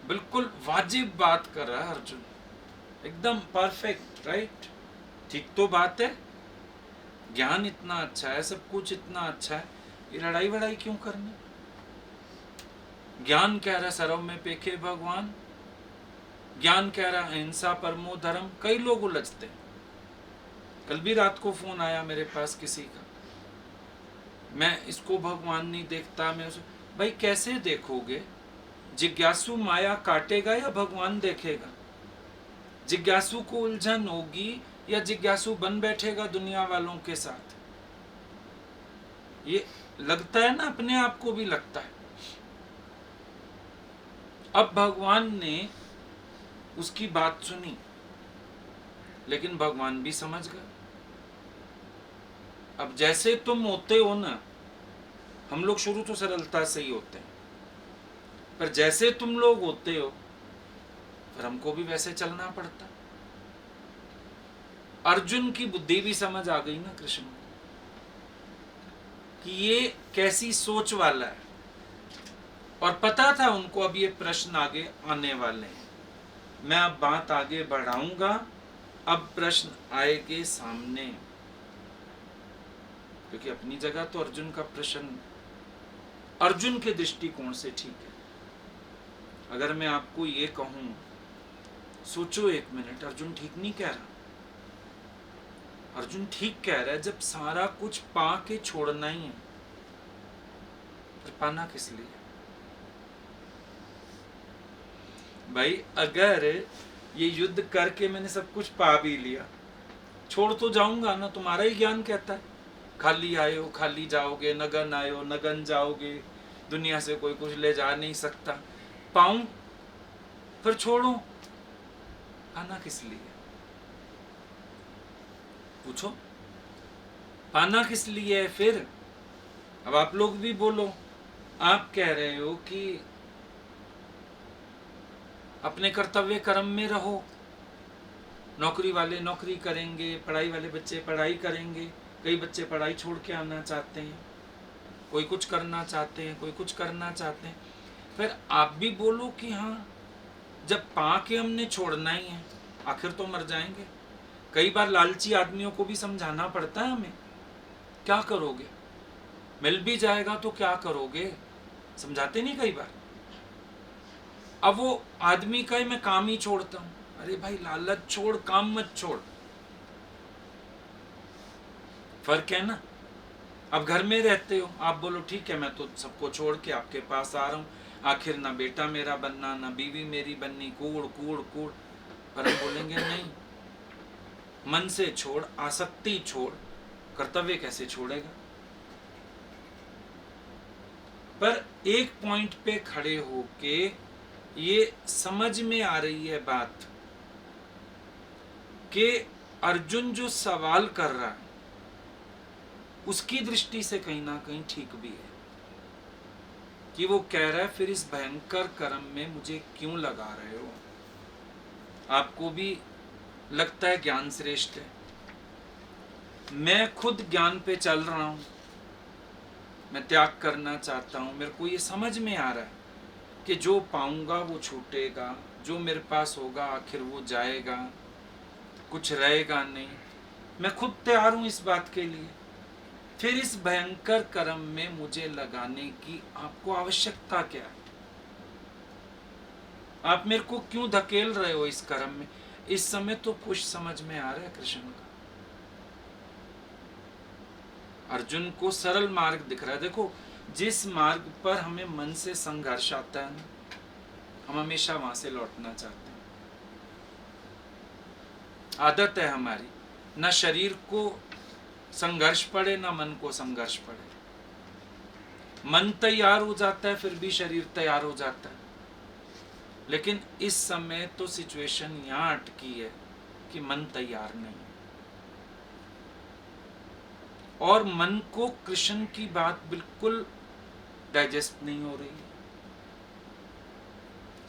बिल्कुल वाजिब बात कर रहा है अर्जुन, एकदम परफेक्ट, राइट? ठीक तो बात है। ज्ञान इतना अच्छा है, सब कुछ इतना अच्छा है, ये लड़ाई वड़ाई क्यों करनी? ज्ञान कह रहा सर्व में पेखे भगवान, ज्ञान कह रहा अहिंसा परमो धर्म। कई लोग उलझते। कल भी रात को फोन आया मेरे पास किसी का, मैं इसको भगवान नहीं देखता, मैं उसे। भाई कैसे देखोगे? जिज्ञासु माया काटेगा या भगवान देखेगा? जिज्ञासु को उलझन होगी या जिज्ञासु बन बैठेगा दुनिया वालों के साथ? ये लगता है ना, अपने आप को भी लगता है। अब भगवान ने उसकी बात सुनी, लेकिन भगवान भी समझ गए। अब जैसे तुम होते हो ना, हम लोग शुरू तो सरलता से ही होते हैं, पर जैसे तुम लोग होते हो, फिर हमको भी वैसे चलना पड़ता। अर्जुन की बुद्धि भी समझ आ गई ना कृष्ण को, कि ये कैसी सोच वाला है। और पता था उनको अब ये प्रश्न आगे आने वाले हैं। मैं अब बात आगे बढ़ाऊंगा, अब प्रश्न आएंगे सामने। क्योंकि अपनी जगह तो अर्जुन का प्रश्न अर्जुन के दृष्टिकोण से ठीक है। अगर मैं आपको ये कहूं, सोचो एक मिनट, अर्जुन ठीक नहीं कह रहा। अर्जुन ठीक कह रहा है, जब सारा कुछ पा के छोड़ना ही है, फिर पाना किस लिए? भाई अगर ये युद्ध करके मैंने सब कुछ पा भी लिया, छोड़ तो जाऊंगा ना। तुम्हारा ही ज्ञान कहता है, खाली आए हो खाली जाओगे, नगन आए हो नगन जाओगे, दुनिया से कोई कुछ ले जा नहीं सकता। पाऊं फिर छोड़ो, पाना किस लिए? पूछो, पाना किस लिए है फिर? अब आप लोग भी बोलो। आप कह रहे हो कि अपने कर्तव्य कर्म में रहो, नौकरी वाले नौकरी करेंगे, पढ़ाई वाले बच्चे पढ़ाई करेंगे। कई बच्चे पढ़ाई छोड़ के आना चाहते हैं, कोई कुछ करना चाहते हैं, कोई कुछ करना चाहते हैं। फिर आप भी बोलो कि हाँ, जब पा के हमने छोड़ना ही है, आखिर तो मर जाएंगे। कई बार लालची आदमियों को भी समझाना पड़ता है हमें। क्या करोगे? मिल भी जाएगा तो क्या करोगे? समझाते नहीं कई बार। अब वो आदमी का ही मैं काम ही छोड़ता हूं। अरे भाई लालच छोड़, काम मत छोड़, फर्क है ना। अब घर में रहते हो, आप बोलो ठीक है मैं तो सबको छोड़ के आपके पास आ रहा हूँ, आखिर ना बेटा मेरा बनना ना बीवी मेरी बननी, कूड़ कूड़ कूड़। पर हम बोलेंगे नहीं, मन से छोड़, आसक्ति छोड़, कर्तव्य कैसे छोड़ेगा। पर एक पॉइंट पे खड़े होके ये समझ में आ रही है बात कि अर्जुन जो सवाल कर रहा है उसकी दृष्टि से कहीं ना कहीं ठीक भी है कि वो कह रहा है फिर इस भयंकर कर्म में मुझे क्यों लगा रहे हो। आपको भी लगता है ज्ञान श्रेष्ठ है, मैं खुद ज्ञान पे चल रहा हूं, मैं त्याग करना चाहता हूं, मेरे को ये समझ में आ रहा है कि जो पाऊंगा वो छूटेगा, जो मेरे पास होगा आखिर वो जाएगा, कुछ रहेगा नहीं, मैं खुद तैयार हूं इस बात के लिए। फिर इस भयंकर कर्म में मुझे लगाने की आपको आवश्यकता क्या है? आप मेरे को क्यों धकेल रहे हो इस कर्म में? इस समय तो कुछ समझ में आ रहा है कृष्ण का, अर्जुन को सरल मार्ग दिख रहा है। देखो जिस मार्ग पर हमें मन से संघर्ष आता है ना, हम हमेशा वहां से लौटना चाहते हैं। आदत है हमारी, ना शरीर को संघर्ष पड़े ना मन को संघर्ष पड़े। मन तैयार हो जाता है फिर भी शरीर तैयार हो जाता है। लेकिन इस समय तो सिचुएशन यहां अटकी है कि मन तैयार नहीं, और मन को कृष्ण की बात बिल्कुल डाइजेस्ट नहीं हो रही है।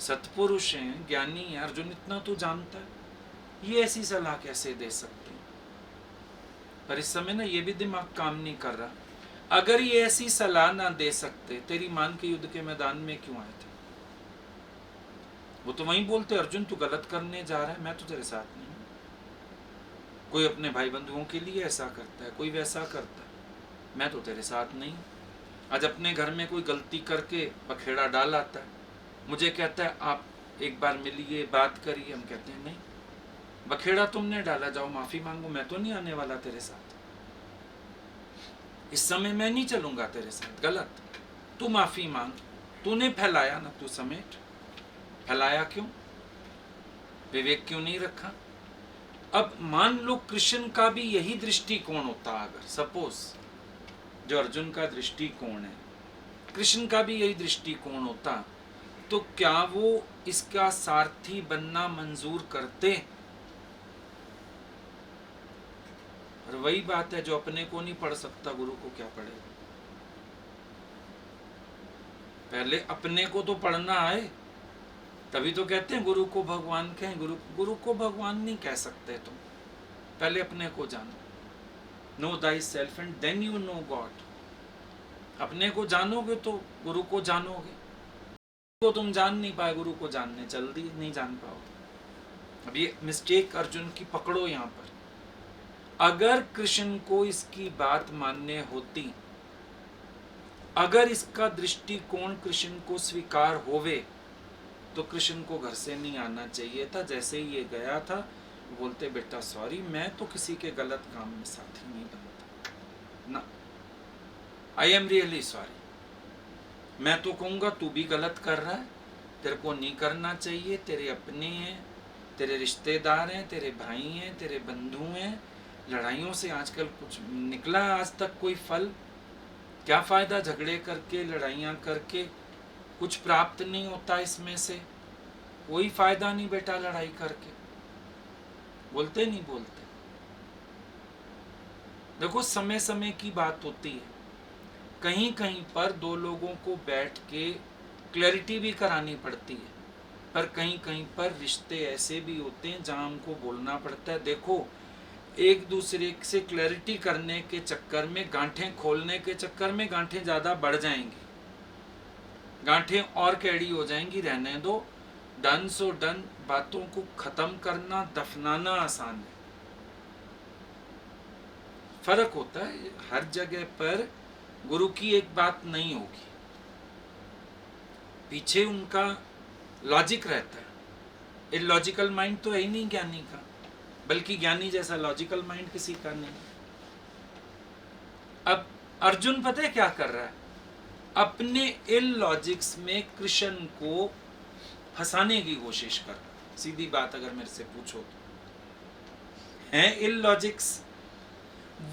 सत्पुरुष हैं, ज्ञानी है, अर्जुन इतना तो जानता है, ये ऐसी सलाह कैसे दे सकते हैं? पर इस समय ना ये भी दिमाग काम नहीं कर रहा। अगर ये ऐसी सलाह ना दे सकते, तेरी मान के युद्ध के मैदान में क्यों आए थे? वो तो वहीं बोलते अर्जुन तू गलत करने जा रहा है, मैं तो तेरे साथ नहीं हूं। कोई अपने भाई बंधुओं के लिए ऐसा करता है, कोई वैसा करता है, मैं तो तेरे साथ नहीं। आज अपने घर में कोई गलती करके बखेड़ा डाल आता है, मुझे कहता है आप एक बार मिलिए बात करिए, हम कहते हैं नहीं, बखेड़ा तुमने डाला, जाओ माफी मांगो, मैं तो नहीं आने वाला तेरे साथ, इस समय मैं नहीं चलूंगा तेरे साथ, गलत। तू माफी मांग, तूने फैलाया ना, तू समेट। फैलाया क्यों? विवेक क्यों नहीं रखा? अब मान लो कृष्ण का भी यही दृष्टिकोण होता, अगर सपोज जो अर्जुन का दृष्टिकोण है कृष्ण का भी यही दृष्टिकोण होता, तो क्या वो इसका सारथी बनना मंजूर करते? और वही बात है, जो अपने को नहीं पढ़ सकता गुरु को क्या पढ़ेगा? पहले अपने को तो पढ़ना आए, तभी तो कहते हैं गुरु को भगवान कहें। गुरु को भगवान नहीं कह सकते तुम, पहले अपने को जानो। Know thyself and then you know God. अपने को जानोगे तो गुरु को जानोगे। तो तुम जान नहीं पाए, गुरु को जानने जल्दी नहीं जान पाओगे। अब ये मिस्टेक अर्जुन की पकड़ो यहाँ पर। अगर कृष्ण को इसकी बात मानने होती, अगर इसका दृष्टिकोण कृष्ण को स्वीकार होवे, तो कृष्ण को घर से नहीं आना चाहिए था। जैसे ही ये गया था बोलते बेटा सॉरी, मैं तो किसी के गलत काम में साथी नहीं बनता ना, आई एम रियली सॉरी। मैं तो कहूँगा तू भी गलत कर रहा है, तेरे को नहीं करना चाहिए, तेरे अपने हैं, तेरे रिश्तेदार हैं, तेरे भाई हैं, तेरे बंधु हैं। लड़ाइयों से आजकल कुछ निकला आज तक कोई फल? क्या फायदा झगड़े करके, लड़ाइयाँ करके, कुछ प्राप्त नहीं होता इसमें से, कोई फायदा नहीं बेटा लड़ाई करके। बोलते नहीं बोलते? देखो समय समय की बात होती है, कहीं कहीं पर दो लोगों को बैठ के क्लैरिटी भी करानी पड़ती है, पर कहीं कहीं पर रिश्ते ऐसे भी होते हैं जहां हमको बोलना पड़ता है देखो, एक दूसरे से क्लैरिटी करने के चक्कर में, गांठें खोलने के चक्कर में गांठें ज़्यादा बढ़ जाएंगी, गांठें और कैडी हो जाएंगी, रहने दो। डन सो डन, बातों को खत्म करना, दफनाना आसान है। फर्क होता है, हर जगह पर गुरु की एक बात नहीं होगी, पीछे उनका लॉजिक रहता है। इलॉजिकल माइंड तो है ही नहीं ज्ञानी का, बल्कि ज्ञानी जैसा लॉजिकल माइंड किसी का नहीं। अब अर्जुन पता है क्या कर रहा है? अपने इलॉजिक्स में कृष्ण को फंसाने की कोशिश कर रहा है। सीधी बात अगर मेरे से पूछो तो है इलॉजिक्स।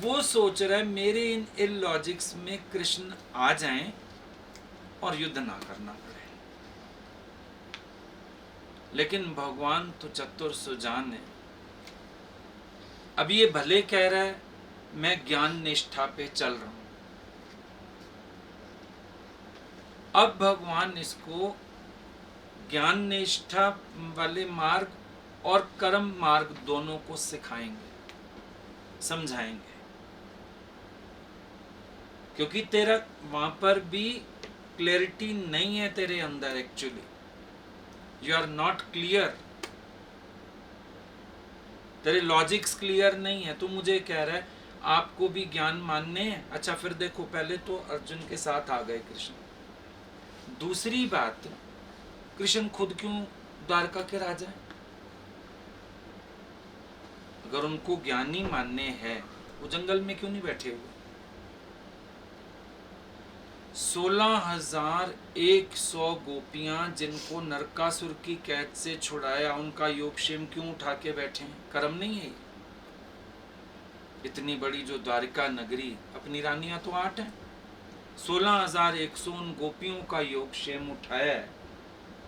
वो सोच रहा है मेरे इन इलॉजिक्स में कृष्ण आ जाएं और युद्ध ना करना पड़े। लेकिन भगवान तो चतुर सुजान है। अब ये भले कह रहा है मैं ज्ञान निष्ठा पे चल रहा हूं, अब भगवान इसको ज्ञान निष्ठा वाले मार्ग और कर्म मार्ग दोनों को सिखाएंगे, समझाएंगे। क्योंकि तेरा वहां पर भी क्लैरिटी नहीं है तेरे अंदर। Actually you are not clear, तेरे लॉजिक्स क्लियर नहीं है। तू मुझे कह रहा है आपको भी ज्ञान मानने हैं। अच्छा फिर देखो, पहले तो अर्जुन के साथ आ गए कृष्ण। दूसरी बात, कृष्ण खुद क्यों द्वारका के राजा हैं? अगर उनको ज्ञानी मानने हैं, वो जंगल में क्यों नहीं बैठे हुए? 16,100 गोपियां जिनको नरकासुर की कैद से छुड़ाया, उनका योगक्षेम क्यों उठा के बैठे हैं? कर्म नहीं है? इतनी बड़ी जो द्वारिका नगरी, अपनी रानियां तो 8 हैं, 16,100 उन गोपियों का योगक्षेम उठाया है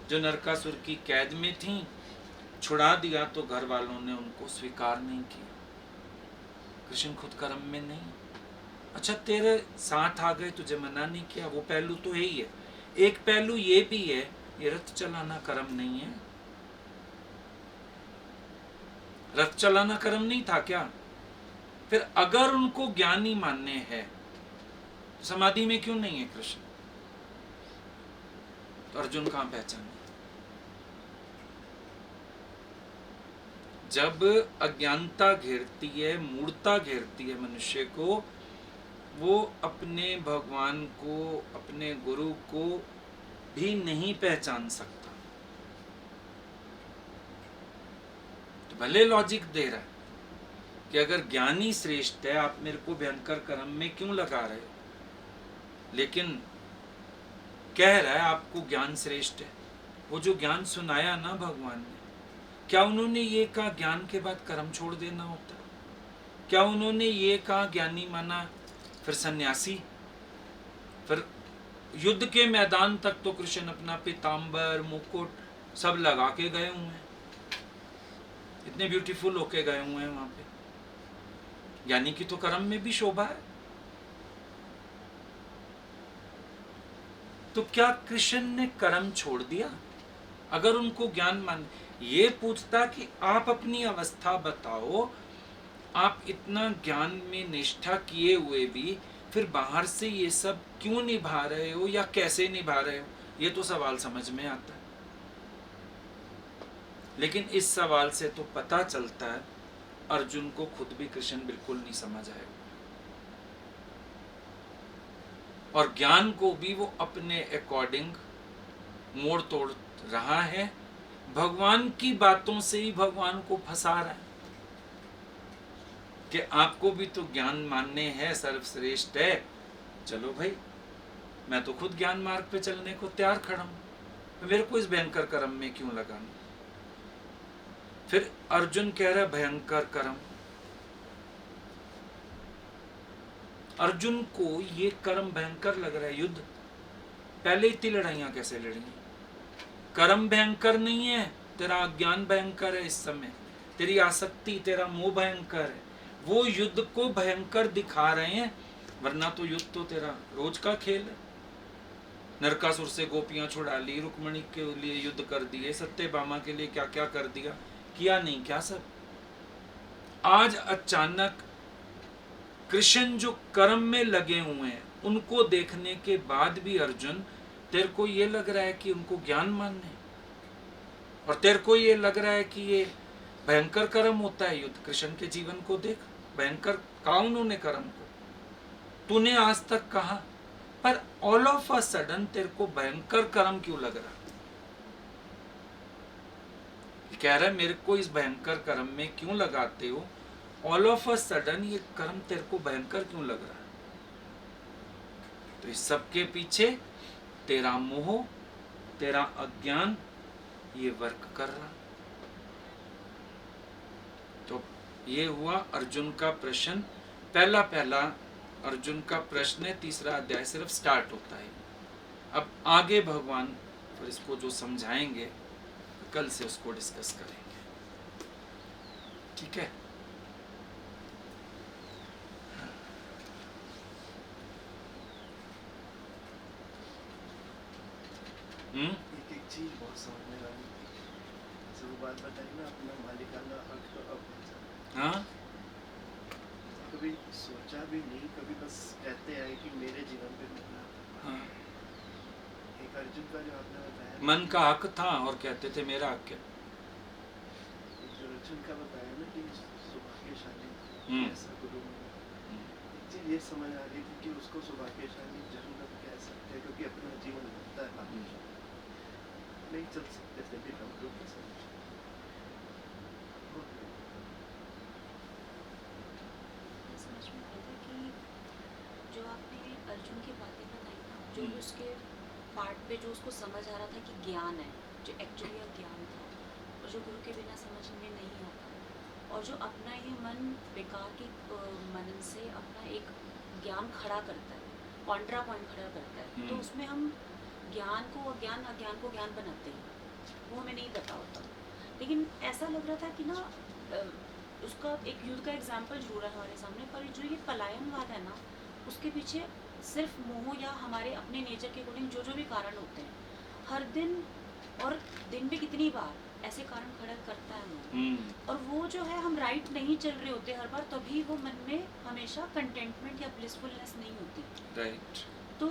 जो नरकासुर की कैद में थीं। छुड़ा दिया तो घर वालों ने उनको स्वीकार नहीं किया। कृष्ण खुद कर्म में नहीं। अच्छा तेरे साथ आ गए, तुझे मना नहीं किया, वो पहलू तो है ही है। एक पहलू ये भी है, ये रथ चलाना कर्म नहीं है? रथ चलाना कर्म नहीं था क्या? फिर अगर उनको ज्ञानी मानने हैं तो समाधि में क्यों नहीं है कृष्ण? तो अर्जुन कहां पहचाने? जब अज्ञानता घेरती है, मूढ़ता घेरती है मनुष्य को, वो अपने भगवान को, अपने गुरु को भी नहीं पहचान सकता। तो भले लॉजिक दे रहा है कि अगर ज्ञानी श्रेष्ठ है, आप मेरे को भयंकर कर्म में क्यों लगा रहे हो, लेकिन कह रहा है आपको ज्ञान श्रेष्ठ है। वो जो ज्ञान सुनाया ना भगवान ने, क्या उन्होंने ये कहा ज्ञान के बाद कर्म छोड़ देना होता? क्या उन्होंने ये कहा ज्ञानी माना फिर सन्यासी? फिर युद्ध के मैदान तक तो कृष्ण अपना पीतांबर मुकुट सब लगा के गए हुए हैं, इतने ब्यूटीफुल होके गए हुए हैं वहां पे। ज्ञानी की तो कर्म में भी शोभा है। तो क्या कृष्ण ने कर्म छोड़ दिया? अगर उनको ज्ञान मान, ये पूछता कि आप अपनी अवस्था बताओ, आप इतना ज्ञान में निष्ठा किए हुए भी फिर बाहर से ये सब क्यों निभा रहे हो या कैसे निभा रहे हो? ये तो सवाल समझ में आता है। लेकिन इस सवाल से तो पता चलता है अर्जुन को खुद भी कृष्ण बिल्कुल नहीं समझ आएगा, और ज्ञान को भी वो अपने अकॉर्डिंग मोड़ तोड़ रहा है। भगवान की बातों से ही भगवान को फंसा रहा है कि आपको भी तो ज्ञान मानने हैं, सर्वश्रेष्ठ है। चलो भाई, मैं तो खुद ज्ञान मार्ग पे चलने को तैयार खड़ा हूं, मेरे को इस भयंकर कर्म में क्यों लगाना? फिर अर्जुन कह रहा है भयंकर कर्म। अर्जुन को ये कर्म भयंकर लग रहा है। युद्ध पहले इतनी लड़ाइयां कैसे लड़ी? कर्म भयंकर नहीं है, तेरा अज्ञान भयंकर है। इस समय तेरी आसक्ति, तेरा मोह भयंकर है। वो युद्ध को भयंकर दिखा रहे हैं, वरना तो युद्ध तो तेरा रोज का खेल है। नरकासुर से गोपियां छुड़ा ली, रुक्मणी के लिए युद्ध कर दिए, सत्यभामा के लिए क्या क्या कर दिया, किया नहीं क्या सब? आज अचानक कृष्ण जो कर्म में लगे हुए हैं, उनको देखने के बाद भी अर्जुन, तेरे को ये लग रहा है कि उनको ज्ञान मानने, और तेरे को ये लग रहा है कि ये भयंकर कर्म होता है युद्ध? कृष्ण के जीवन को देख, भयंकर कहा उन्होंने कर्म को, तूने आज तक कहा, पर ऑल ऑफ अ सडन तेरे को भयंकर कर्म क्यों लग रहा? कह रहा है मेरे को इस भयंकर कर्म में क्यों लगाते हो, ऑल ऑफ अ सडन ये कर्म तेरे को भयंकर क्यों लग रहा है। तो इस सब के पीछे तेरा मोह, तेरा अज्ञान ये वर्क कर रहा। तो ये हुआ अर्जुन का प्रश्न, पहला अर्जुन का प्रश्न है। तीसरा अध्याय सिर्फ स्टार्ट होता है। अब आगे भगवान फिर इसको जो समझाएंगे कल से उसको डिस्कस करेंगे, ठीक है। एक एक चीज बहुत समझ में आई। जैसे वो बात बताई ना, अपना मालिकाना हक तो अब मिल जाता है। हाँ कभी सोचा भी नहीं, कभी बस कहते हैं कि मेरे जीवन पे मिलना। हाँ, एक अर्जुन का जो आपने बताया, मन का हक था और कहते थे मेरा हक है। एक जो अर्जुन का बताया ना कि सौभाग्यशाली ऐसा गुरु मिला। एक चीज ये समझ आ रही थी कि उसको सौभाग्यशाली जरूर कह सकते हैं, क्योंकि अपना जीवन लगता है नहीं चल सकते थे भी हम लोग के साथ। समझ में आ रहा था कि जो आपने अर्जुन की बातें बताई ना, जो भी उसके पार्ट पे जो उसको समझ आ रहा था कि ज्ञान है, जो एक्चुअली ज्ञान था और जो गुरु के बिना समझ में नहीं आता, और जो अपना ये मन बेकार की मनन से अपना एक ज्ञान खड़ा करता है, कॉन्ट्रा पॉइंट खड़ा करता है, तो उसमें हम ज्ञान को अज्ञान, अज्ञान को ज्ञान बनाते हैं, वो हमें नहीं पता होता। लेकिन ऐसा लग रहा था कि ना उसका एक युद्ध का एग्जाम्पल जरूर है हमारे सामने, पर जो ये पलायनवाद है ना, उसके पीछे सिर्फ मोह या हमारे अपने नेचर के अकॉर्डिंग जो जो भी कारण होते हैं, हर दिन और दिन में कितनी बार ऐसे कारण खड़ा करता है मन। और वो जो है, हम राइट नहीं चल रहे होते हर बार, तभी वो मन में हमेशा कंटेंटमेंट या ब्लिसफुलनेस नहीं होती। राइट। तो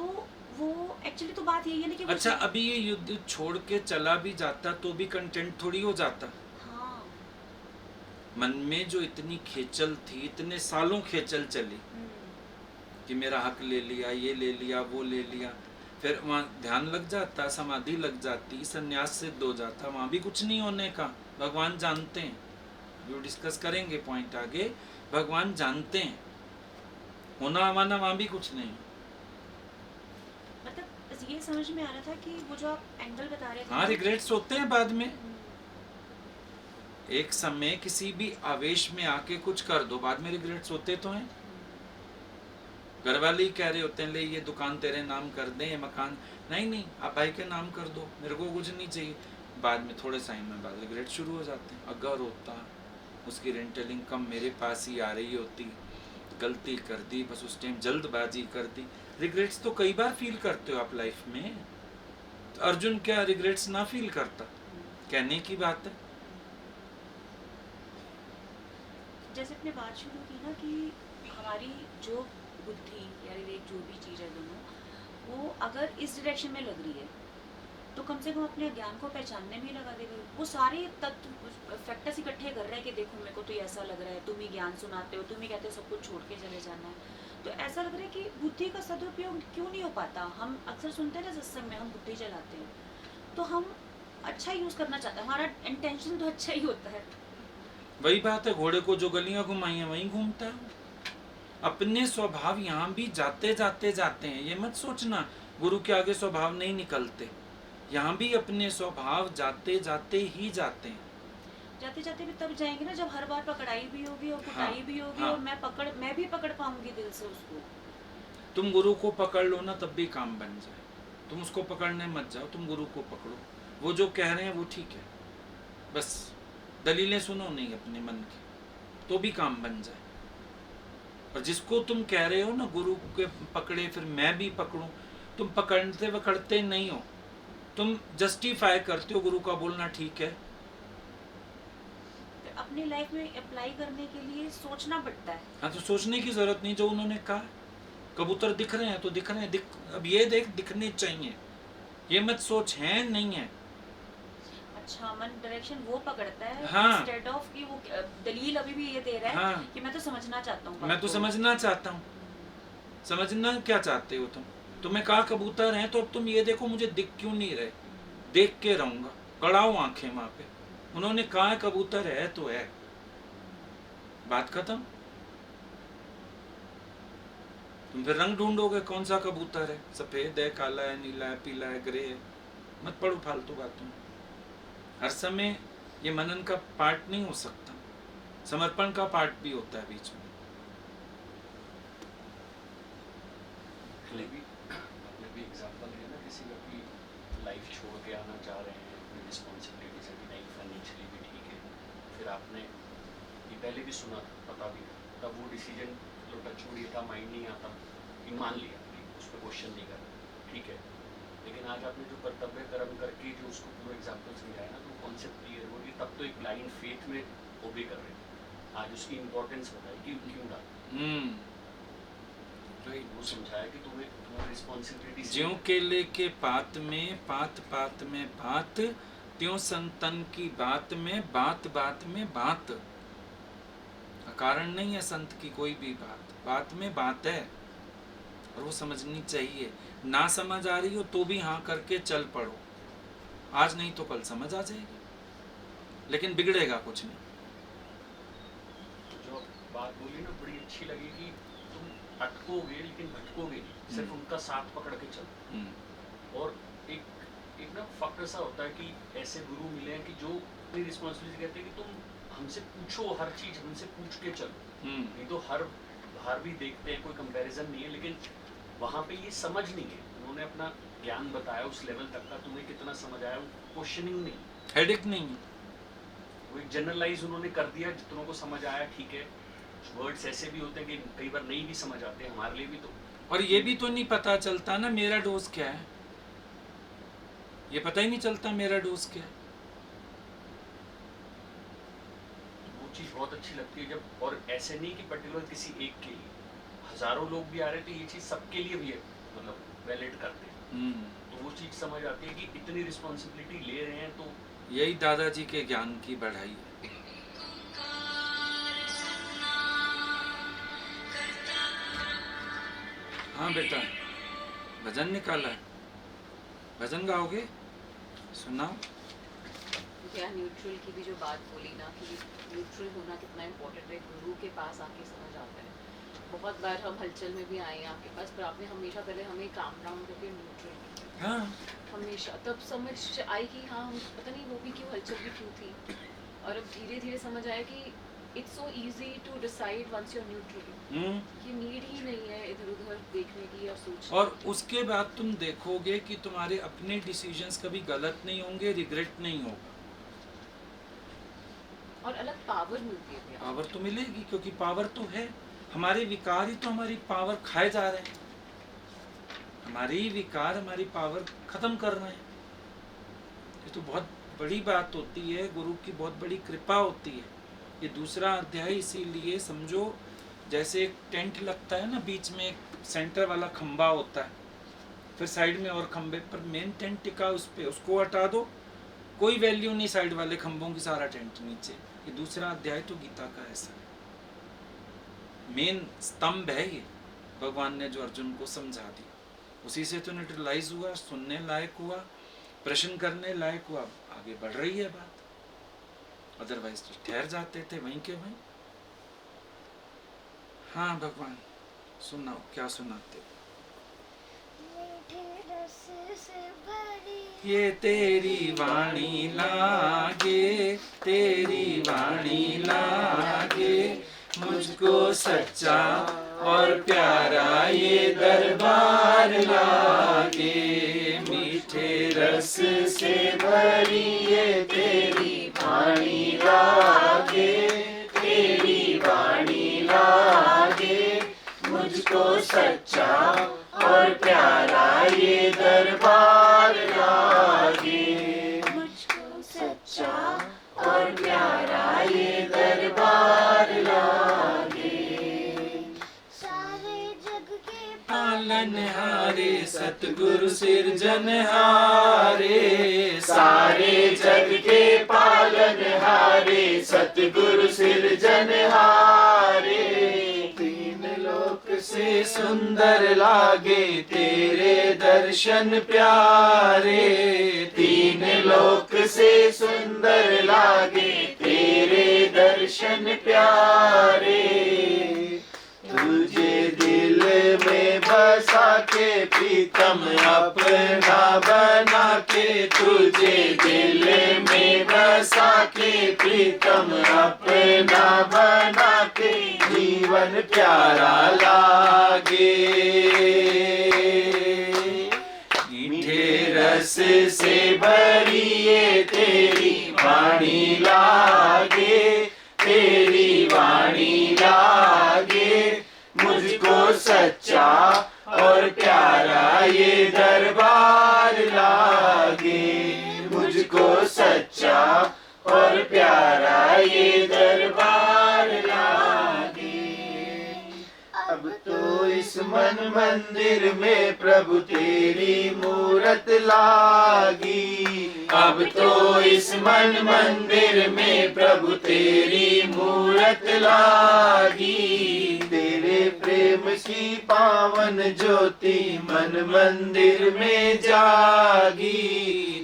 वो एक्चुअली तो बात यही है ना कि अच्छा, अभी ये युद्ध छोड़ के चला भी जाता तो भी कंटेंट थोड़ी हो जाता। हाँ, मन में जो इतनी खेचल थी, इतने सालों खेचल चली कि मेरा हक ले लिया, ये ले लिया, वो ले लिया, फिर वहाँ ध्यान लग जाता, समाधि लग जाती, संन्यास सिद्ध हो जाता, वहाँ भी कुछ नहीं होने का। भगवान जानते हैं, जो डिस्कस करेंगे पॉइंट आगे, भगवान जानते हैं होना हमारा वहाँ भी कुछ नहीं। मतलब ये समझ में आ रहा था कि वो जो आप एंगल बता रहे थे, हाँ, रिग्रेट्स होते हैं बाद में। एक समय किसी भी आवेश में आके कुछ कर दो, बाद में रिग्रेट्स होते तो हैं। घर वाले ही कह रहे होते हैं ले ये दुकान तेरे नाम कर दें, ये मकान, नहीं आप भाई के नाम कर दो, मेरे को कुछ नहीं चाहिए। बाद में थोड़े समय बाद रिग्रेट शुरू हो जाते हैं। अगर होता उसकी रेंटल इनकम मेरे पास ही आ रही होती, गलती कर दी, बस उस टाइम जल्दबाजी कर दी। रिग्रेट्स तो कई बार फील करते हो आप लाइफ में। तो अर्जुन क्या रिग्रेट्स ना फील करता? कहने की बात है। जैसे अपने बात शुरू की ना कि हमारी जो बुद्धि या विवेक, जो भी चीज़ है दोनों, वो अगर इस डायरेक्शन में लग रही है तो कम से कम अपने ज्ञान को पहचानने में लगा देगा। वो सारे तत्व फैक्टर्स इकट्ठे कर रहे हैं कि देखो मेरे को तो ऐसा लग रहा है, तुम ही ज्ञान सुनाते हो, तुम ही कहते हो सब कुछ छोड़ के चले जाना है। तो ऐसा लग रहा है कि बुद्धि का सदुपयोग क्यों नहीं हो पाता। हम अक्सर सुनते हैं ना सत्संग में, हम बुद्धि चलाते हैं, तो हम अच्छा यूज़ करना चाहते हैं, हमारा इंटेंशन तो अच्छा ही होता है। वही बात है, घोड़े को जो गलियां घुमाई हैं वहीं घूमता है। अपने स्वभाव यहाँ भी जाते जाते हैं, ये मत सोचना गुरु के आगे स्वभाव नहीं निकलते। यहाँ भी अपने स्वभाव जाते जाते ही जाते हैं। जाते जाते भी तब जाएंगे ना जब हर बार पकड़ाई भी होगी और कुटाई भी होगी, हाँ। और मैं भी पकड़ पाऊंगी दिल से उसको। तुम गुरु को पकड़ लो ना तब भी काम बन जाए। तुम उसको पकड़ने मत जाओ, तुम गुरु को पकड़ो। वो जो कह रहे हैं वो ठीक है, बस दलीलें सुनो नहीं अपने मन की, तो भी काम बन जाए। और जिसको तुम कह रहे हो ना गुरु के पकड़े फिर मैं भी पकड़ूं, तुम पकड़ते नहीं हो, तुम जस्टिफाई करते हो गुरु का बोलना ठीक है। अपनी लाइफ में अप्लाई करने के लिए सोचना पड़ता है। हाँ, तो सोचने की जरूरत नहीं। जो उन्होंने कहा, कबूतर दिख रहे हैं तो दिख रहे हैं, अब ये देख दिखने चाहिए, ये मत सोच है नहीं है। अच्छा, मन डायरेक्शन वो पकड़ता है, हाँ। इंस्टेड ऑफ कि वो दलील अभी भी ये दे रहा है, हाँ। कि मैं तो समझना चाहता हूँ, मैं तो समझना चाहता हूँ। समझना क्या चाहते हो तुम? तुम्हें कहा कबूतर हैं तो अब तुम ये देखो मुझे दिख क्यों नहीं रहे, देख के रहूंगा, कड़ाओ आंखें वहां पे, उन्होंने कहा है कबूतर है तो है, बात खत्म। तुम फिर रंग ढूंढोगे कौन सा कबूतर है, सफेद है, काला है, नीला है, पीला है, ग्रे है। मत पढ़ो फालतू बातों। हर समय ये मनन का पार्ट नहीं हो सकता, समर्पण का पार्ट भी होता है बीच में। अपने भी एग्जांपल है ना, किसी का भी लाइफ छोड़ के आना चाह रहे हैं, अपनी रिस्पॉन्सिबिलिटी से भी नहीं, फाइनेंशियली भी ठीक है, फिर आपने ये पहले भी सुना था, पता भी था, तब वो डिसीजन लो टच छोड़िए था, माइंड नहीं आता, कि मान लिया, उस पर क्वेश्चन नहीं कर, ठीक है। लेकिन आज आपने जो कर्तव्य कर्म करके जो उसको पूरा एग्जाम्पल समझाया ना, तो कॉन्सेप्ट क्लियर हो गई, तब तो एक ब्लाइंड फेथ में ओबे कर रहे हैं। आज उसकी इम्पोर्टेंस बताई कि क्यों डाल, वो समझाया कि तुम्हें तुम्हारी रिस्पॉन्सिबिलिटी ज्यों केले के पात में पात पात में बात, त्यों संतन की बात में बात बात में बात। कारण नहीं है संत की कोई भी बात, बात में बात है, और वो समझनी चाहिए। ना समझ आ रही हो तो भी हाँ करके चल पड़ो, आज नहीं तो कल समझ आ जाएगी, लेकिन बिगड़ेगा कुछ नहीं। जो बात बोली ना बड़ी अच्छी लगी कि तुम अटकोगे लेकिन भटकोगे नहीं, सिर्फ उनका साथ पकड़ के चलो। और एक ना फक्र सा होता है कि ऐसे गुरु मिले हैं कि जो अपनी रिस्पॉन्सिबिलिटी कहते हैं कि तुम हमसे पूछो, हर चीज हमसे पूछ के चलो। नहीं तो हर बाहर भी देखते हैं, कोई कंपैरिजन नहीं है, लेकिन वहाँ पे ये समझ नहीं है। उन्होंने अपना ज्ञान बताया उस लेवल तक का, तुम्हें कितना समझ आया, क्वेश्चनिंग नहीं, हेडेक नहीं, वो एक जनरलाइज उन्होंने कर दिया, जितनों को समझ आया ठीक है। वर्ड्स ऐसे भी होते हैं कि कई बार नहीं भी समझ आते हमारे लिए भी, तो और ये भी तो नहीं पता चलता ना मेरा डोज क्या है, ये पता ही नहीं चलता मेरा डोज क्या है। वो चीज़ बहुत अच्छी लगती है जब, और ऐसे नहीं कि पर्टिकुलर किसी एक के लिए, हजारों लोग भी आ रहे थे, ये चीज़ सबके लिए भी है, मतलब वैलिड करते हैं। तो वो चीज़ समझ आती है कि इतनी रिस्पॉन्सिबिलिटी ले रहे हैं, तो यही दादाजी के ज्ञान की बढ़ाई है। हाँ बेटा, भजन निकाला है, भजन गाओगे, सुनाओ। क्या न्यूट्रल की भी जो बात बोली ना, कि न्यूट्रल होना कितना इम्पोर्टेंट है, गुरु के पास आके समझ आता है। बहुत बार हम हलचल में भी आए हैं आपके पास, पर आपने हमेशा पहले हमें काम डाउन करके न्यूट्रल, हाँ हमेशा, तब समझ आई कि हाँ पता नहीं वो भी क्यों, हलचल भी क्यों थी। और अब धीरे धीरे समझ आया कि it's so easy to decide once you are neutral, कि नीड ही नहीं है इधर उधर देखने की और सोचने और की। उसके बाद तुम देखोगे कि तुम्हारे अपने डिसीजंस कभी गलत नहीं होंगे, रिग्रेट नहीं होगा, और अलग पावर मिलती है। पावर तो मिलेगी, क्योंकि पावर तो है, हमारे विकार ही तो हमारी पावर खाए जा रहे हैं, हमारे ही विकार हमारी पावर खत्म कर रहे हैं। ये तो बहुत बड़ी बात होती है, गुरु की बहुत बड़ी कृपा होती है। ये दूसरा अध्याय इसीलिए समझो, जैसे एक टेंट लगता है ना, बीच में एक सेंटर वाला खंबा होता है, फिर साइड में और खंबे पर मेन टेंट टिका, उस पे उसको हटा दो, कोई वैल्यू नहीं साइड वाले खंभों की, सारा टेंट नीचे। ये दूसरा अध्याय तो गीता का ऐसा है, मेन स्तंभ है ये, भगवान ने जो अर्जुन को समझा दिया, उसी से तो न्यूट्रलाइज हुआ, सुनने लायक हुआ, प्रश्न करने लायक हुआ, आगे बढ़ रही है बात, अदरवाइज तो ठहर जाते थे वहीं के वहीं। हाँ भगवान, सुनाओ, क्या सुनाते? ये तेरी वाणी लागे, तेरी वाणी लागे, मुझको सच्चा और प्यारा ये दरबार लागे, मीठे रस से भरी ये तेरी वाणी लागे, तेरी वाणी लागे, मुझको सच्चा और प्यारा ये दरबार लागे, मुझको सच्चा और प्यारा ये दरबार लागे। सारे जग के पालनहारे सतगुरु सिरजनहारे, सारे जग के पालनहारे सतगुरु सिरजनहारे, तीन लोक से सुंदर लागे तेरे दर्शन प्यारे, तीन लोक से सुंदर लागे दर्शन प्यारे, तुझे दिल में बसा के प्रीतम अपना बना के, तुझे दिल में बसा के प्रीतम अपना बना के, जीवन प्यारा लागे। मीठे रस से भरी ये तेरी वाणी लागे, तेरी वाणी लागे, मुझको सच्चा और प्यारा ये दरबार लागे, मुझको सच्चा और प्यारा ये दरबार लागे। अब तो इस मन मंदिर में प्रभु तेरी मूरत लागी, अब तो इस मन मंदिर में प्रभु तेरी मूरत लागी। तेरे प्रेम की पावन ज्योति मन मंदिर में जागी,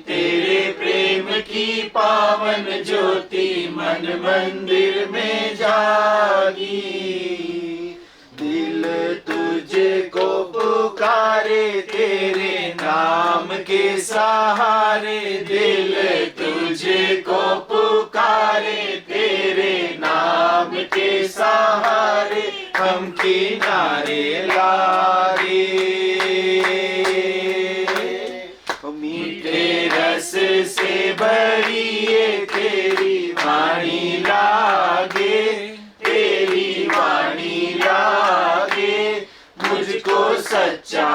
तेरे प्रेम की पावन ज्योति मन मंदिर में जागी। दिल तुझे को पुकारे तेरे नाम के सहारे, दिल तुझे को पुकारे तेरे नाम के सहारे, हम किनारे लागे। मीठे रस से भरी ये तेरी वाणी लागे, तेरी वाणी लागे, मुझको सच्चा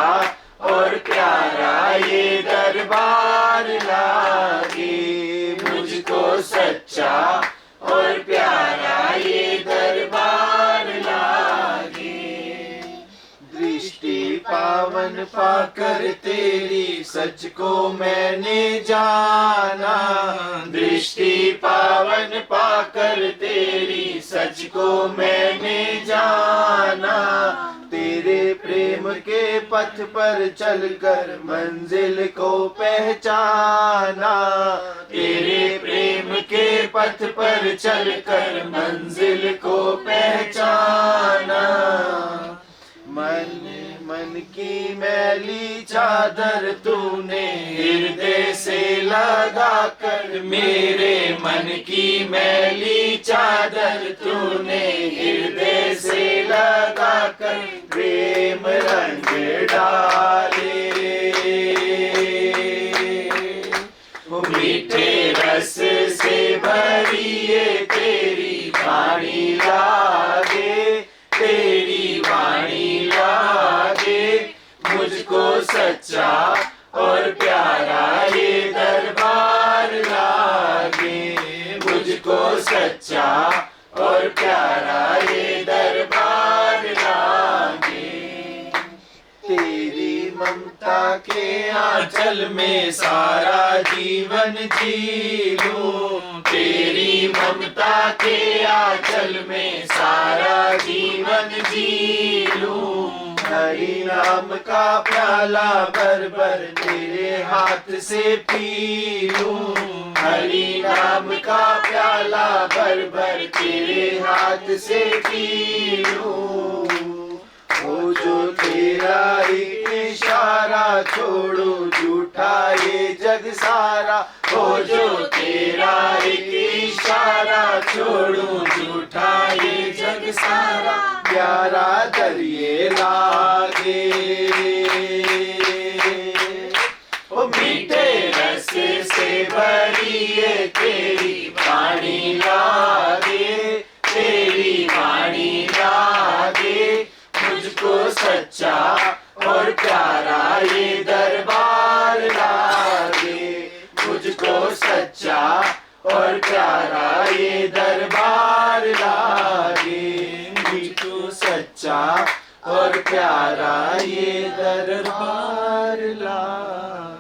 और प्यारा ये दरबार लागे, मुझको सच्चा और प्यारा ये दरबार लागे। दृष्टि पावन पाकर तेरी सच को मैंने जाना, दृष्टि पावन पाकर तेरी सच को मैंने जाना। तेरे प्रेम के पथ पर चलकर मंजिल को पहचाना, तेरे प्रेम के पथ पर चलकर मंजिल को पहचाना। मन की मैली चादर तूने हृदय से लगा कर, मेरे मन की मैली चादर तूने हृदय से लगा कर, प्रेम रंग डाले। मीठे रस से भरी ये तेरी वाणी लागे, तेरी वाणी लागे, मुझको सच्चा और प्यारा ये दरबार लागे, मुझको सच्चा और प्यारा ये दरबार लागे। तेरी ममता के आंचल में सारा जीवन जी लूं, तेरी ममता के आंचल में सारा जीवन जी लूं। हरि नाम का प्याला भर भर तेरे हाथ से पी लूं, हरि नाम का प्याला भर भर तेरे हाथ से पी लूं। वो जो तेरा एक इशारा छोड़ो झूठा ये जग सारा, वो जो तेरा एक इशारा छोड़ो झूठा ये जग सारा, प्यारा दरिये लागे। ओ मीठे रस से भरी ये तेरी वाणी लागे, तेरी वाणी लागे, मुझको सच्चा और प्यारा ये दरबार लागे, मुझको सच्चा और प्यारा ये दरबार लागे, मुझको सच्चा और प्यारा ये दरबार लागे।